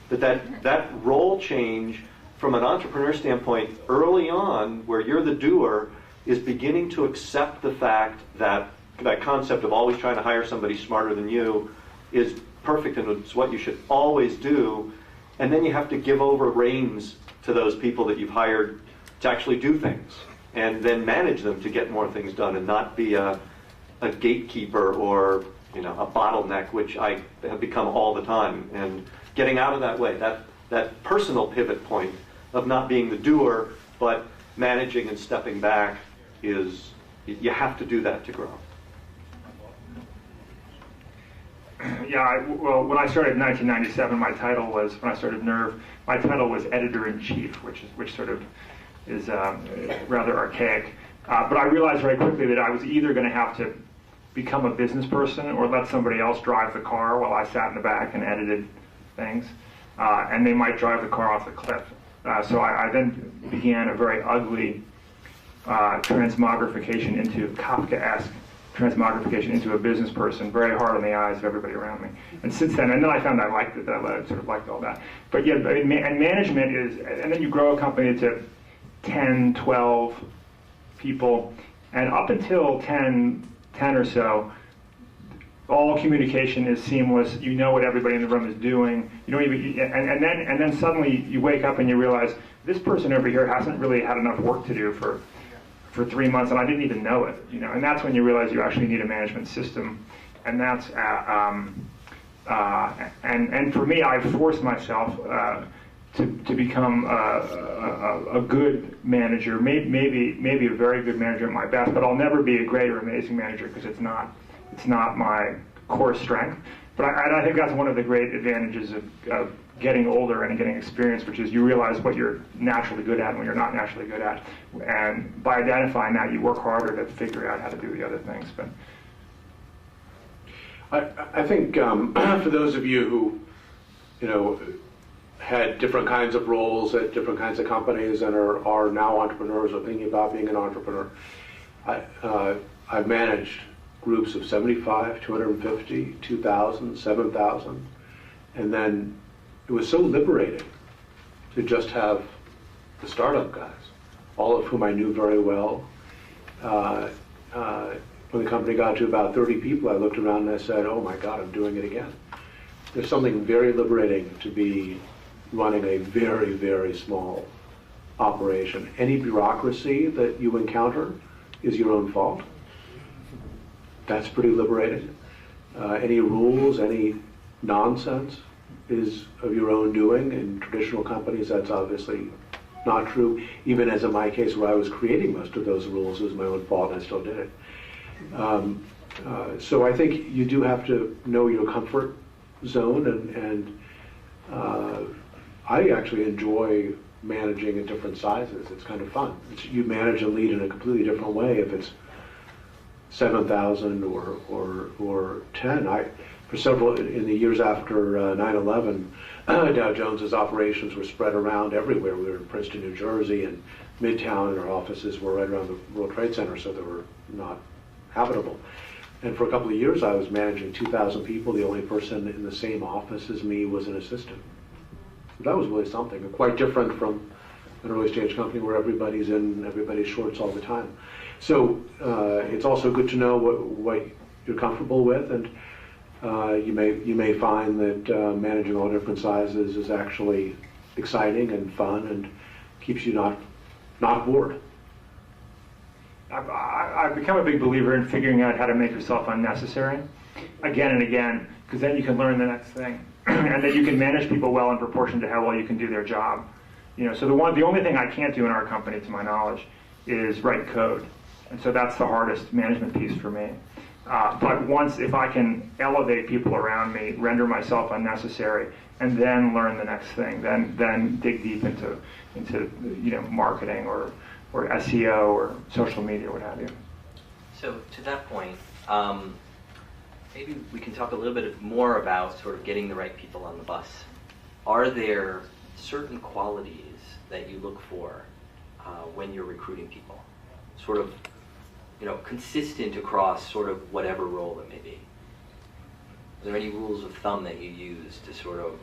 But that role change from an entrepreneur standpoint early on, where you're the doer, is beginning to accept the fact that that concept of always trying to hire somebody smarter than you is perfect and it's what you should always do. And then you have to give over reins to those people that you've hired to actually do things and then manage them to get more things done and not be a gatekeeper or a bottleneck, which I have become all the time. And getting out of that way, that personal pivot point of not being the doer but managing and stepping back, is you have to do that to grow. Yeah, well, when I started in 1997, my title was, when I started Nerve, my title was editor-in-chief, which sort of is rather archaic. But I realized very quickly that I was either going to have to become a business person or let somebody else drive the car while I sat in the back and edited things, and they might drive the car off the cliff. So I then began a very ugly transmogrification into Kafkaesque transmogrification into a business person, very hard on the eyes of everybody around me. And since then, and then I found I liked it, I sort of liked all that. But yeah, and management is, and then you grow a company to 10, 12 people, and up until 10 or so, all communication is seamless. You know what everybody in the room is doing. You don't even, and then suddenly you wake up and you realize this person over here hasn't really had enough work to do for 3 months, and I didn't even know it. And that's when you realize you actually need a management system. And that's and for me, I forced myself to become a good manager, maybe a very good manager at my best, but I'll never be a great or amazing manager because it's not my core strength. But I think that's one of the great advantages of getting older and getting experience, which is you realize what you're naturally good at and what you're not naturally good at. And by identifying that, you work harder to figure out how to do the other things. But I think for those of you who, had different kinds of roles at different kinds of companies and are now entrepreneurs or thinking about being an entrepreneur, I've managed groups of 75, 250, 2,000, 7,000, and then it was so liberating to just have the startup guys, all of whom I knew very well. When the company got to about 30 people, I looked around and I said, oh my God, I'm doing it again. There's something very liberating to be running a very, very small operation. Any bureaucracy that you encounter is your own fault. That's pretty liberating. Any rules, any nonsense is of your own doing. In traditional companies, that's obviously not true. Even as in my case, where I was creating most of those rules, it was my own fault and I still did it. So I think you do have to know your comfort zone, and I actually enjoy managing at different sizes. It's kind of fun. You manage and lead in a completely different way if it's 7,000 or 10. For several, in the years after 9/11, Dow Jones's operations were spread around everywhere. We were in Princeton, New Jersey, and Midtown, and our offices were right around the World Trade Center, so they were not habitable. And for a couple of years, I was managing 2,000 people. The only person in the same office as me was an assistant. That was really something, quite different from an early stage company where everybody's in everybody's shorts all the time. So it's also good to know what you're comfortable with, and you may find that managing all different sizes is actually exciting and fun and keeps you not bored. I've become a big believer in figuring out how to make yourself unnecessary again and again, because then you can learn the next thing, and then you can manage people well in proportion to how well you can do their job. So the only thing I can't do in our company, to my knowledge, is write code, and so that's the hardest management piece for me. But if I can elevate people around me, render myself unnecessary, and then learn the next thing, then dig deep into marketing or SEO or social media, what have you. So to that point, maybe we can talk a little bit more about sort of getting the right people on the bus. Are there certain qualities that you look for when you're recruiting people? Sort of, consistent across sort of whatever role it may be. Are there any rules of thumb that you use to sort of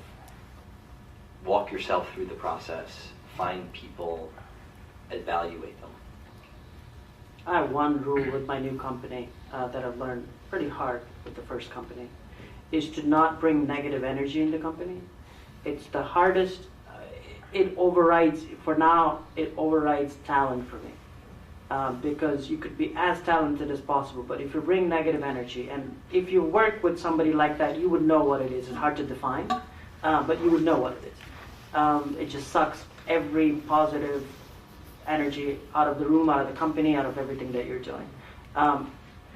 walk yourself through the process, find people, evaluate them? I have one rule with my new company that I've learned pretty hard with the first company, is to not bring negative energy in the company. It's the hardest. It overrides talent for me. Because you could be as talented as possible, but if you bring negative energy, and if you work with somebody like that, you would know what it is. It's hard to define, but you would know what it is. It just sucks every positive energy out of the room, out of the company, out of everything that you're doing.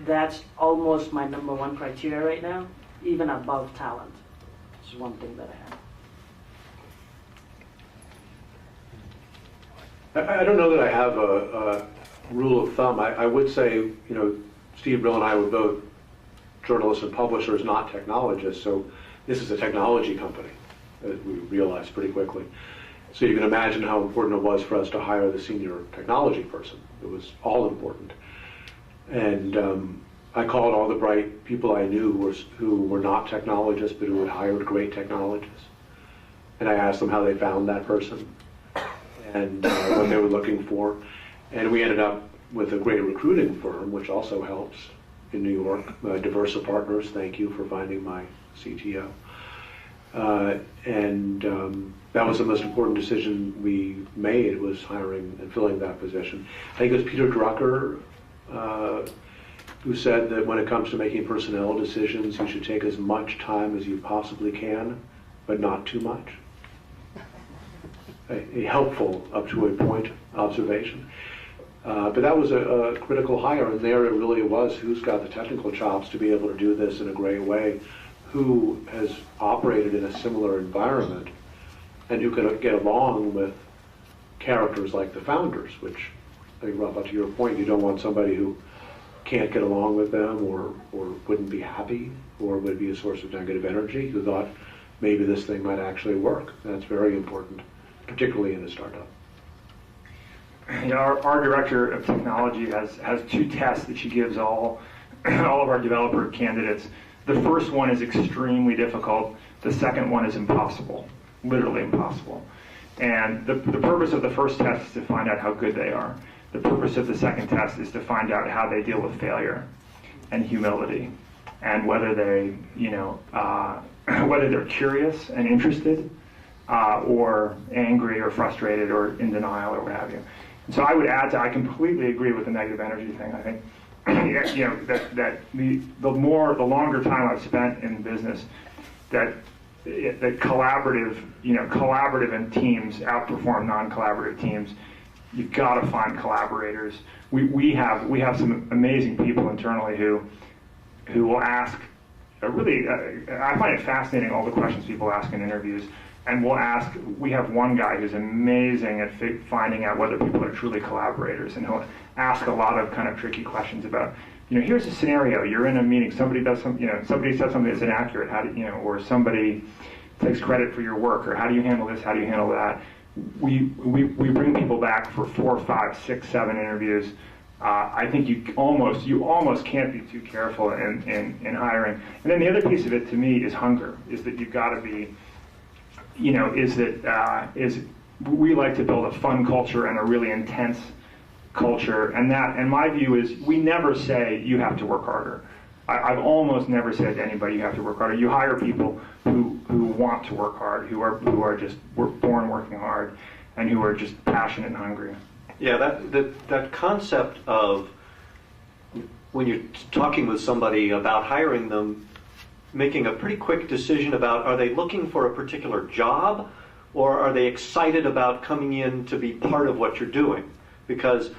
That's almost my number one criteria right now, even above talent. It's one thing that I have. I don't know that I have a rule of thumb. I would say, Steve, Bill, and I were both journalists and publishers, not technologists, so this is a technology company, as we realized pretty quickly. So you can imagine how important it was for us to hire the senior technology person. It was all important. And I called all the bright people I knew who were not technologists, but who had hired great technologists. And I asked them how they found that person and what they were looking for. And we ended up with a great recruiting firm, which also helps in New York. Diversa Partners, thank you for finding my CTO. That was the most important decision we made, was hiring and filling that position. I think it was Peter Drucker who said that when it comes to making personnel decisions, you should take as much time as you possibly can, but not too much. A helpful, up to a point, observation. But that was a critical hire, and there it really was who's got the technical chops to be able to do this in a great way, who has operated in a similar environment, and who can get along with characters like the founders, which, I think, Rafa, to your point, you don't want somebody who can't get along with them or wouldn't be happy or would be a source of negative energy, who thought maybe this thing might actually work. That's very important, particularly in a startup. Our director of technology has two tests that she gives all of our developer candidates. The first one is extremely difficult. The second one is impossible, literally impossible. And the purpose of the first test is to find out how good they are. The purpose of the second test is to find out how they deal with failure and humility, and whether they, whether they're curious and interested, or angry or frustrated or in denial or what have you. And so I would add to, I completely agree with the negative energy thing. I think that the longer time I've spent in business, that collaborative and teams outperform non-collaborative teams. You've got to find collaborators. We have some amazing people internally who will ask really. I find it fascinating, all the questions people ask in interviews. And we have one guy who's amazing at finding out whether people are truly collaborators, and he'll ask a lot of kind of tricky questions about, here's a scenario, you're in a meeting, somebody says something that's inaccurate, how do or somebody takes credit for your work, or how do you handle this, how do you handle that? We bring people back for 4, 5, 6, 7 interviews. I think you almost can't be too careful in hiring. And then the other piece of it to me is hunger, is that you've got to be, we like to build a fun culture and a really intense culture, and my view is we never say you have to work harder. I've almost never said to anybody you have to work harder. You hire people who want to work hard, who are just born working hard, and who are just passionate and hungry. Yeah, that concept of when you're talking with somebody about hiring them, making a pretty quick decision about, are they looking for a particular job, or are they excited about coming in to be part of what you're doing? Because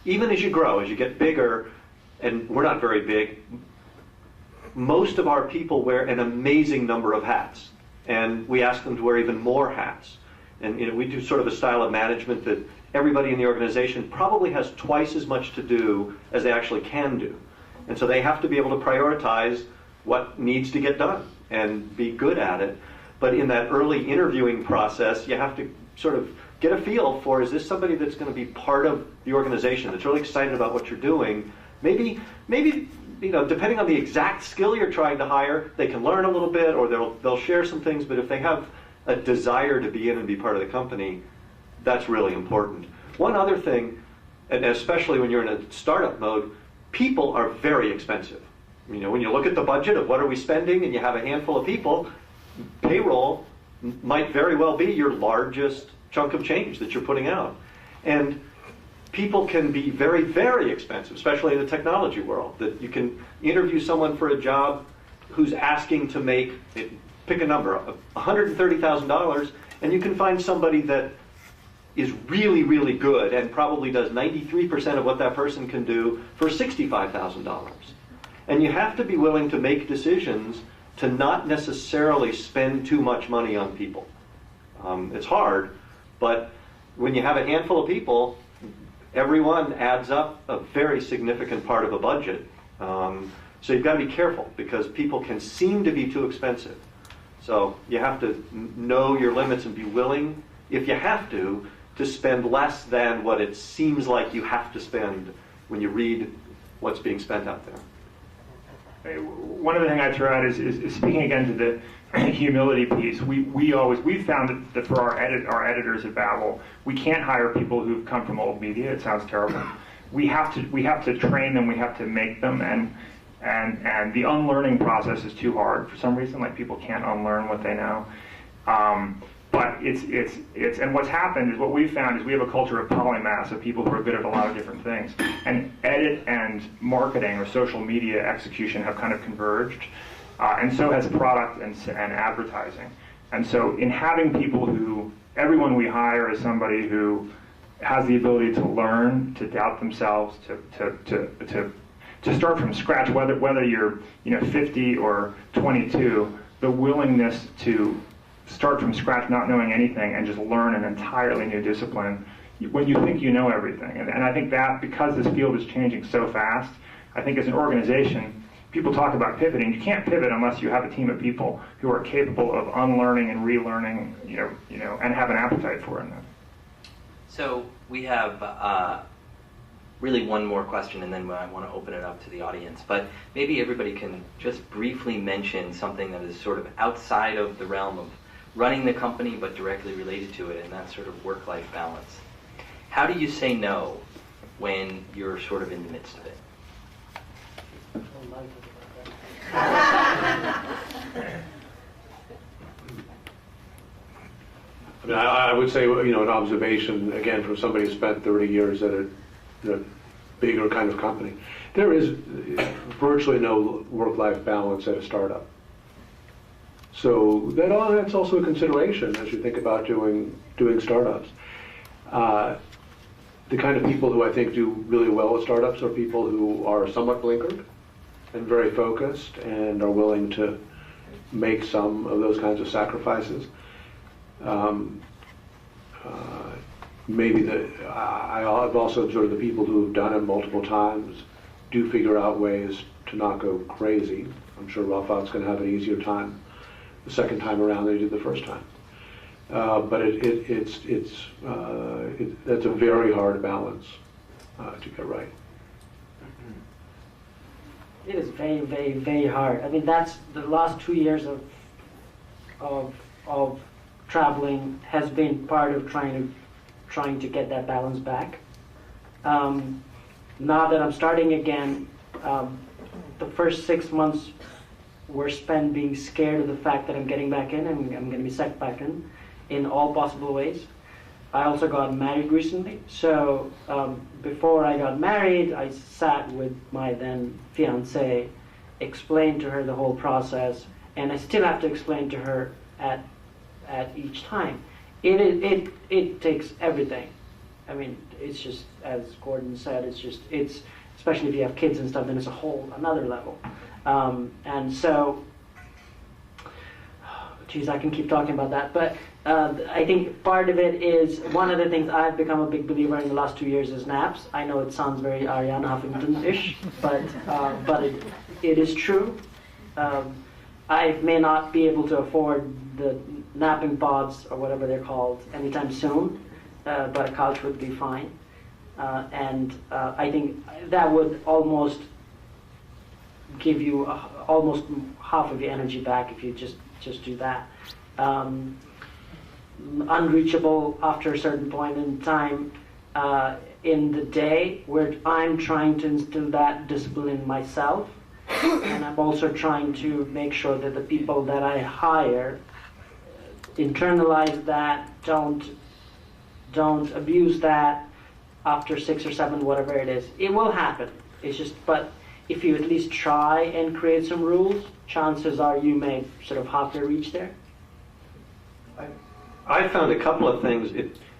even as you grow, as you get bigger, and we're not very big, most of our people wear an amazing number of hats, and we ask them to wear even more hats. And we do sort of a style of management that everybody in the organization probably has twice as much to do as they actually can do. And so they have to be able to prioritize what needs to get done and be good at it. But in that early interviewing process, you have to sort of get a feel for, is this somebody that's going to be part of the organization, that's really excited about what you're doing? Maybe depending on the exact skill you're trying to hire, they can learn a little bit, or they'll share some things. But if they have a desire to be in and be part of the company, that's really important. One other thing, and especially when you're in a startup mode, people are very expensive. When you look at the budget of what are we spending, and you have a handful of people, payroll might very well be your largest chunk of change that you're putting out. And people can be very, very expensive, especially in the technology world. That you can interview someone for a job who's asking to make, pick a number, $130,000, and you can find somebody that is really, really good and probably does 93% of what that person can do for $65,000. And you have to be willing to make decisions to not necessarily spend too much money on people. It's hard, but when you have a handful of people, everyone adds up a very significant part of a budget. So you've got to be careful, because people can seem to be too expensive. So you have to know your limits and be willing, if you have to spend less than what it seems like you have to spend when you read what's being spent out there. One of the things I throw out is speaking again to the humility piece. We've found that for our editors at Babel, we can't hire people who've come from old media. It sounds terrible. We have to train them. We have to make them, and the unlearning process is too hard for some reason. Like, people can't unlearn what they know. But it's and what's happened is, what we've found is we have a culture of polymaths, of people who are good at a lot of different things. And edit and marketing, or social media execution, have kind of converged, and so has product and advertising. And so in having people who, everyone we hire is somebody who has the ability to learn, to doubt themselves, to start from scratch, whether you're 50 or 22, the willingness to start from scratch, not knowing anything, and just learn an entirely new discipline when you think you know everything. And I think that, because this field is changing so fast, I think as an organization, people talk about pivoting. You can't pivot unless you have a team of people who are capable of unlearning and relearning, and have an appetite for it. So we have really one more question, and then I want to open it up to the audience. But maybe everybody can just briefly mention something that is sort of outside of the realm of running the company, but directly related to it, and that sort of work-life balance. How do you say no when you're sort of in the midst of it? I would say, an observation, again, from somebody who spent 30 years at a bigger kind of company. There is virtually no work-life balance at a startup. So that's also a consideration as you think about doing startups. The kind of people who I think do really well with startups are people who are somewhat blinkered and very focused and are willing to make some of those kinds of sacrifices. I've also observed the people who have done it multiple times do figure out ways to not go crazy. I'm sure Ralph's going to have an easier time the second time around than he did the first time. But that's a very hard balance to get right. It is very, very, very hard. I mean, that's the last 2 years of traveling has been part of trying to get that balance back. Now that I'm starting again, the first 6 months were spent being scared of the fact that I'm getting back in and I'm going to be sucked back in all possible ways. I also got married recently. So before I got married, I sat with my then fiancée, explained to her the whole process, and I still have to explain to her at each time. It takes everything. I mean, it's just, as Gordon said, it's especially if you have kids and stuff, then it's a whole another level. And so, geez, I can keep talking about that, but I think part of it is, one of the things I've become a big believer in the last 2 years is naps. I know it sounds very Ariana Huffington-ish, but it is true. I may not be able to afford the napping pods or whatever they're called anytime soon, but a couch would be fine. And I think that would almost give you almost half of your energy back if you just do that. Unreachable after a certain point in time in the day, where I'm trying to instill that discipline in myself, and I'm also trying to make sure that the people that I hire internalize that, don't abuse that after 6 or 7, whatever it is. It will happen. It's just, but if you at least try and create some rules, chances are you may sort of halfway reach there. I found a couple of things.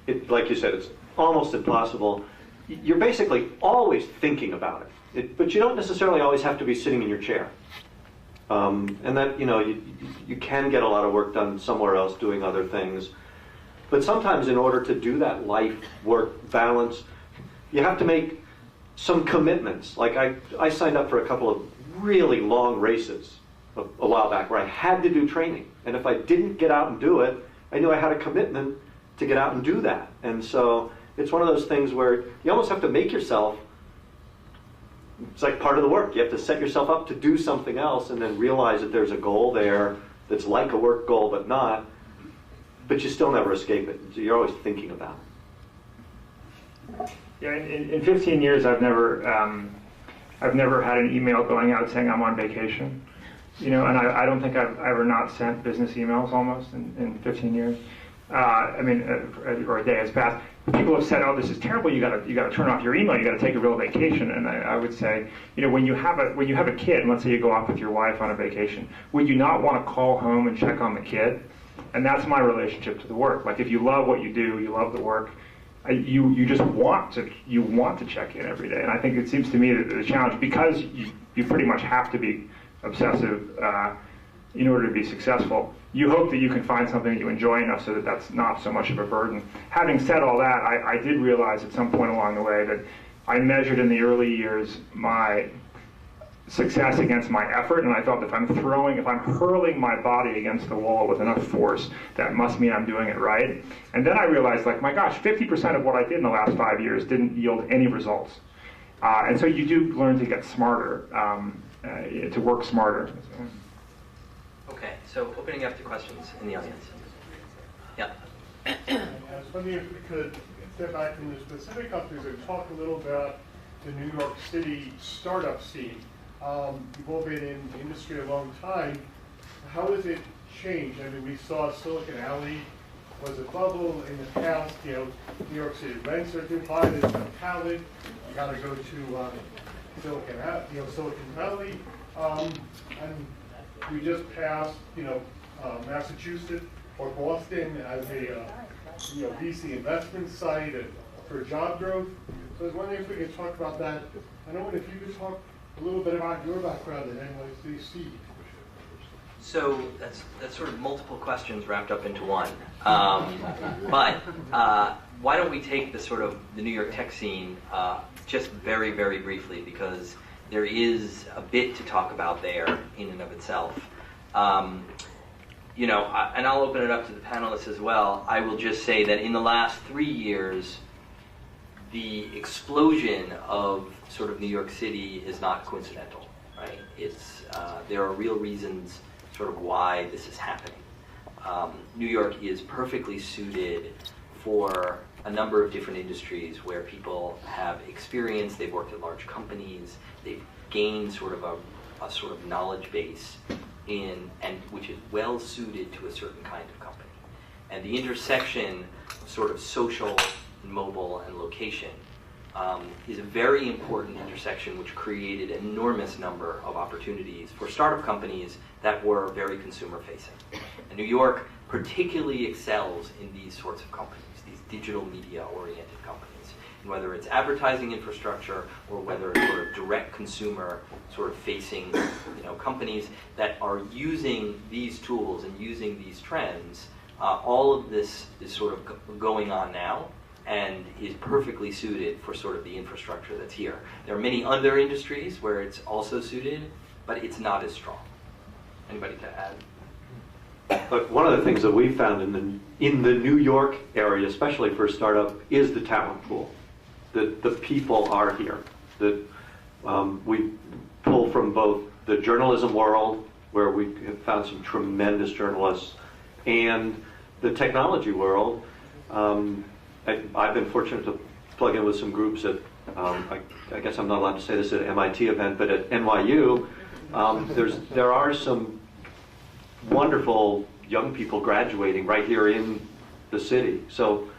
It like you said, it's almost impossible. You're basically always thinking about it, but you don't necessarily always have to be sitting in your chair. And that, you can get a lot of work done somewhere else doing other things. But sometimes in order to do that life-work balance, you have to make some commitments. Like I signed up for a couple of really long races a while back where I had to do training. And if I didn't get out and do it, I knew I had a commitment to get out and do that. And so it's one of those things where you almost have to make yourself, it's like part of the work. You have to set yourself up to do something else and then realize that there's a goal there that's like a work goal but not, but you still never escape it. So you're always thinking about it. Yeah, in 15 years, I've never had an email going out saying I'm on vacation. And I don't think I've ever not sent business emails almost in 15 years. Or a day has passed. People have said, "Oh, this is terrible. You got to turn off your email. You got to take a real vacation." And I would say, when you have a kid, and let's say you go off with your wife on a vacation, would you not want to call home and check on the kid? And that's my relationship to the work. Like, if you love what you do, you love the work, you just want to check in every day. And I think it seems to me that the challenge, because you pretty much have to be obsessive in order to be successful, you hope that you can find something that you enjoy enough so that that's not so much of a burden. Having said all that, I did realize at some point along the way that I measured in the early years my success against my effort, and I thought if I'm hurling my body against the wall with enough force, that must mean I'm doing it right. And then I realized, like, my gosh, 50% of what I did in the last 5 years didn't yield any results. And so you do learn to get smarter, to work smarter. Okay, so opening up to questions in the audience. Yeah. I was wondering if we could step back from the specific countries and talk a little about the New York City startup scene. You've all been in the industry a long time. How has it changed? I mean, we saw Silicon Alley was a bubble in the past. New York City rents are too high. There's no talent. You got to go to Silicon Valley. And we just passed, Massachusetts or Boston as a VC investment site for job growth. So I was wondering if we could talk about that. I don't know if you could talk a little bit about your background at NYC. So that's sort of multiple questions wrapped up into one. But why don't we take the New York tech scene just very, very briefly, because there is a bit to talk about there in and of itself. And I'll open it up to the panelists as well. I will just say that in the last 3 years, the explosion of sort of New York City is not coincidental, right? There are real reasons sort of why this is happening. New York is perfectly suited for a number of different industries where people have experience, they've worked at large companies, they've gained sort of a sort of knowledge base which is well suited to a certain kind of company. And the intersection sort of social, mobile, and location is a very important intersection which created an enormous number of opportunities for startup companies that were very consumer facing. And New York particularly excels in these sorts of companies, these digital media oriented companies. And whether it's advertising infrastructure or whether it's sort of direct consumer sort of facing companies that are using these tools and using these trends, all of this is sort of going on now and is perfectly suited for sort of the infrastructure that's here. There are many other industries where it's also suited, but it's not as strong. Anybody to add? But one of the things that we found in the New York area, especially for a startup, is the talent pool. The people are here. We pull from both the journalism world, where we have found some tremendous journalists, and the technology world. I've been fortunate to plug in with some groups at, I guess I'm not allowed to say this at an MIT event, but at NYU, there are some wonderful young people graduating right here in the city. So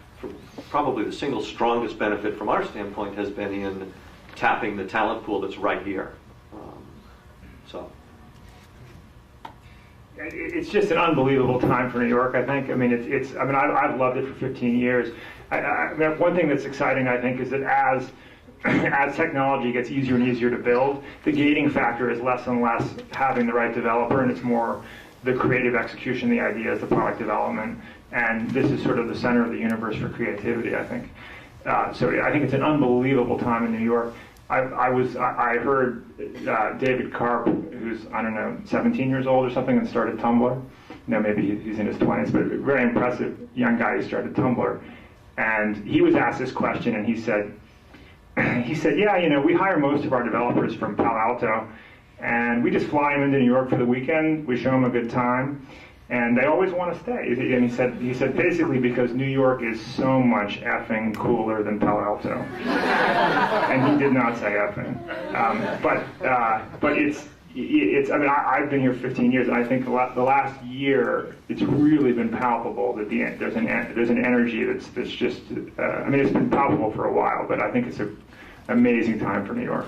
probably the single strongest benefit from our standpoint has been in tapping the talent pool that's right here. It's just an unbelievable time for New York, I think. I mean, I've loved it for 15 years. I mean, one thing that's exciting, I think, is that as technology gets easier and easier to build, the gating factor is less and less having the right developer, and it's more the creative execution, the ideas, the product development, and this is sort of the center of the universe for creativity, I think. So I think it's an unbelievable time in New York. I heard David Karp, who's, 17 years old or something, and started Tumblr. Maybe he's in his 20s, but a very impressive young guy who started Tumblr. And he was asked this question, and he said, yeah, we hire most of our developers from Palo Alto, and we just fly them into New York for the weekend. We show them a good time, and they always want to stay. And he said basically because New York is so much effing cooler than Palo Alto. And he did not say effing. But it's. I mean, I've been here 15 years, and I think the last year it's really been palpable that there's an energy that's just. I mean, it's been palpable for a while, but I think it's an amazing time for New York.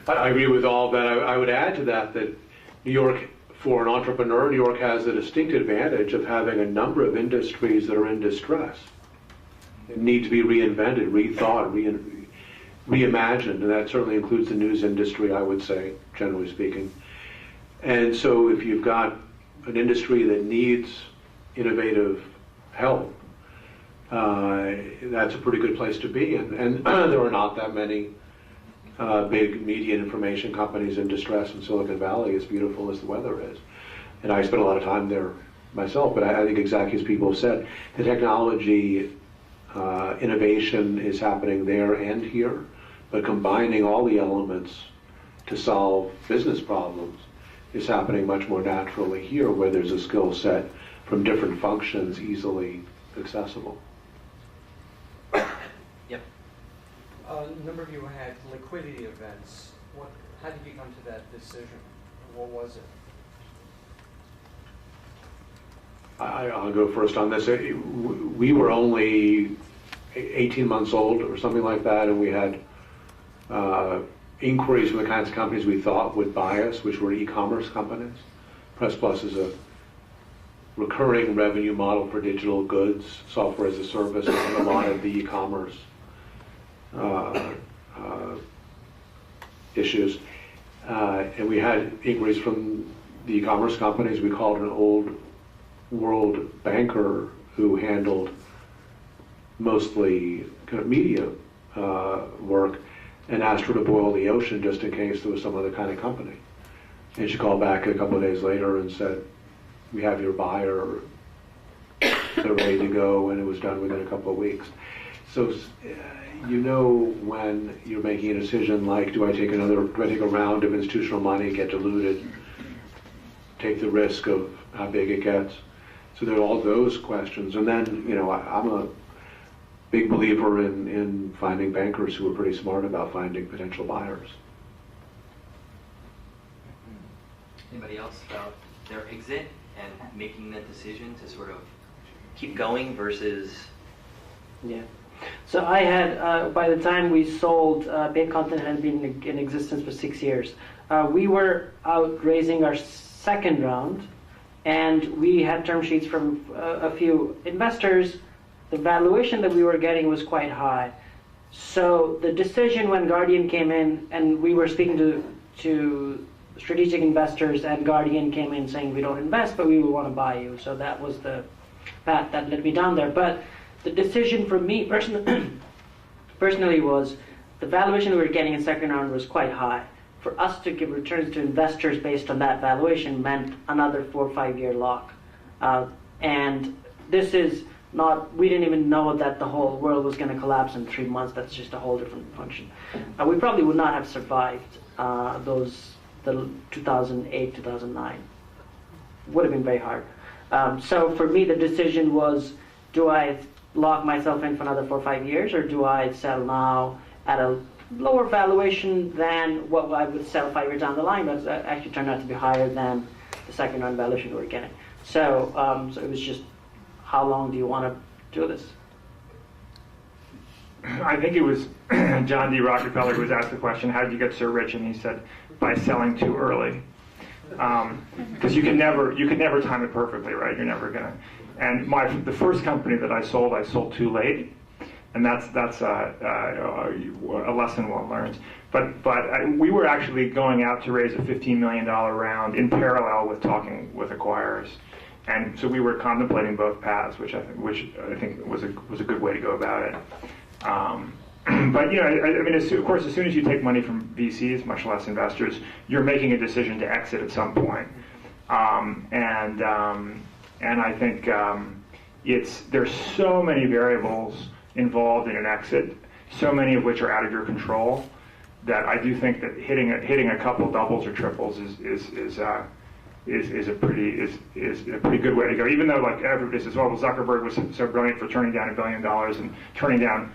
I agree with all that. I would add to that New York, for an entrepreneur, New York has the distinct advantage of having a number of industries that are in distress. They need to be reinvented, rethought, reimagined, and that certainly includes the news industry, I would say, generally speaking. And so if you've got an industry that needs innovative help, that's a pretty good place to be. And there are not that many big media and information companies in distress in Silicon Valley, as beautiful as the weather is. And I spent a lot of time there myself, but I think exactly as people have said, the technology innovation is happening there and here, but combining all the elements to solve business problems is happening much more naturally here, where there's a skill set from different functions easily accessible. Yep. A number of you had liquidity events. How did you come to that decision? What was it? I'll go first on this. We were only 18 months old or something like that, and we had inquiries from the kinds of companies we thought would buy us, which were e-commerce companies. Press Plus is a recurring revenue model for digital goods, software as a service, and a lot of the e-commerce issues. And we had inquiries from the e-commerce companies. We called an old world banker who handled mostly kind of media work, and asked her to boil the ocean just in case there was some other kind of company. And she called back a couple of days later and said, "We have your buyer, they're ready to go," and it was done within a couple of weeks. So when you're making a decision like, do I take a round of institutional money, get diluted, take the risk of how big it gets? So there are all those questions. And then, I'm a big believer in finding bankers who are pretty smart about finding potential buyers. Anybody else about their exit and making that decision to sort of keep going versus? Yeah. So I had, by the time we sold, Paid Content had been in existence for 6 years. We were out raising our second round, and we had term sheets from a few investors. The valuation that we were getting was quite high. So the decision when Guardian came in, and we were speaking to strategic investors, and Guardian came in saying, we don't invest, but we will want to buy you. So that was the path that led me down there. But the decision for me personally was the valuation we were getting in second round was quite high. For us to give returns to investors based on that valuation meant another 4 or 5 year lock. And this is not, we didn't even know that the whole world was going to collapse in 3 months. That's just a whole different function. We probably would not have survived the 2008, 2009. Would have been very hard. So for me, the decision was, do I lock myself in for another 4 or 5 years, or do I sell now at a lower valuation than what I would sell 5 years down the line, but it actually turned out to be higher than the second round valuation we were getting. So, so it was just, how long do you want to do this? I think it was John D. Rockefeller who was asked the question, how did you get so rich? And he said, by selling too early. Because you can never time it perfectly, right? You're never gonna. And the first company that I sold too late, and that's a lesson one learns. But we were actually going out to raise a $15 million round in parallel with talking with acquirers, and so we were contemplating both paths, which I think was a good way to go about it. But you know, I mean, of course, as soon as you take money from VCs, much less investors, you're making a decision to exit at some point. And I think there's so many variables involved in an exit, so many of which are out of your control, that I do think that hitting a couple doubles or triples is a pretty good way to go. Even though, like everybody says, well, Zuckerberg was so brilliant for turning down $1 billion and turning down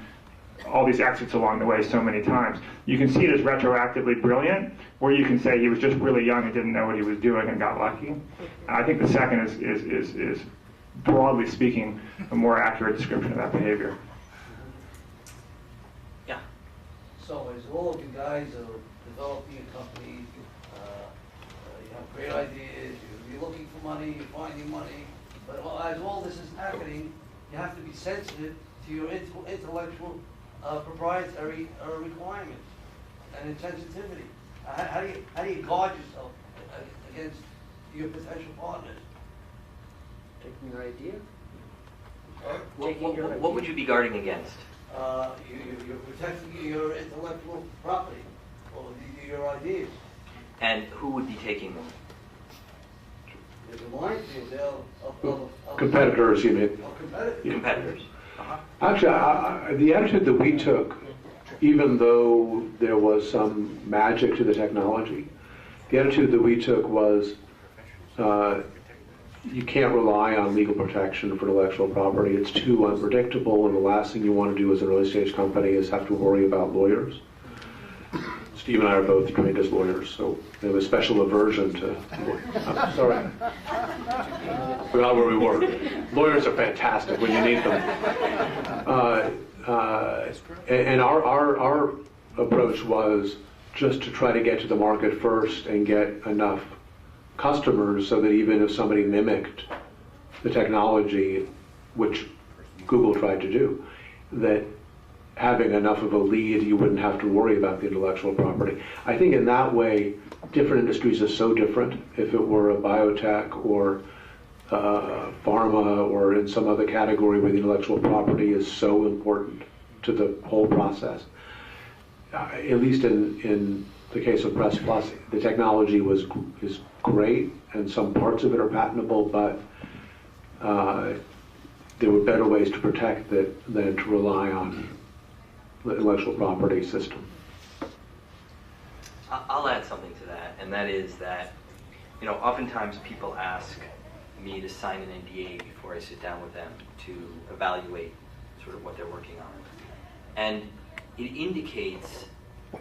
all these exits along the way so many times. You can see it as retroactively brilliant, or you can say he was just really young and didn't know what he was doing and got lucky. And I think the second is broadly speaking, a more accurate description of that behavior. Yeah. So as all of you guys are developing a company, you have great ideas, you're looking for money, you're finding money, but as all this is happening, you have to be sensitive to your intellectual proprietary requirements and sensitivity. How do you guard yourself against your potential partners? Taking your idea? What would you be guarding against? You're protecting your intellectual property or your ideas. And who would be taking them? There's a minefield Competitors, you mean? Competitors. Actually, the attitude that we took, even though there was some magic to the technology, the attitude that we took was you can't rely on legal protection for intellectual property. It's too unpredictable, and the last thing you want to do as an early stage company is have to worry about lawyers. Steve and I are both trained as lawyers, so we have a special aversion to lawyers. Sorry. Forgot where we were. Lawyers are fantastic when you need them. And our approach was just to try to get to the market first and get enough customers so that even if somebody mimicked the technology, which Google tried to do, that having enough of a lead, you wouldn't have to worry about the intellectual property. I think in that way, different industries are so different. If it were a biotech or pharma or in some other category where the intellectual property is so important to the whole process, at least in the case of Press Plus, the technology is great and some parts of it are patentable, but there were better ways to protect it than to rely on the intellectual property system. I'll add something to that, and that is that, you know, oftentimes people ask me to sign an NDA before I sit down with them to evaluate sort of what they're working on. And it indicates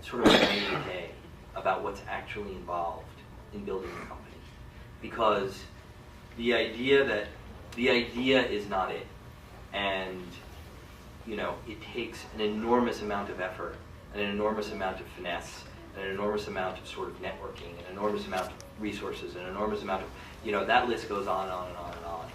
sort of a day about what's actually involved in building a company. Because the idea that The idea is not it. And, you know, it takes an enormous amount of effort, and an enormous amount of finesse, and an enormous amount of sort of networking, an enormous amount of resources, an enormous amount of, you know, that list goes on and on and on and on.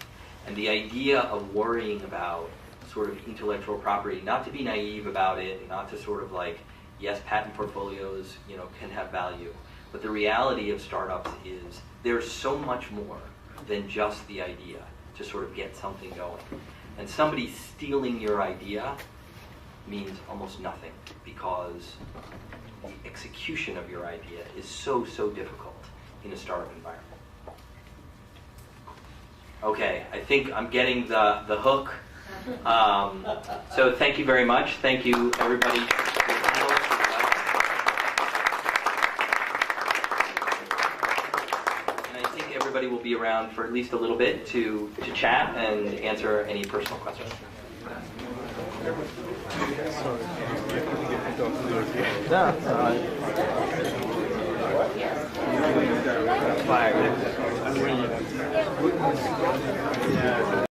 And the idea of worrying about sort of intellectual property, not to be naive about it, not to sort of like, yes, patent portfolios, you know, can have value, but the reality of startups is there's so much more than just the idea to sort of get something going. And somebody stealing your idea means almost nothing, because the execution of your idea is so, so difficult in a startup environment. Okay, I think I'm getting the hook. So thank you very much. Thank you, everybody. And I think everybody will be around for at least a little bit to chat and answer any personal questions.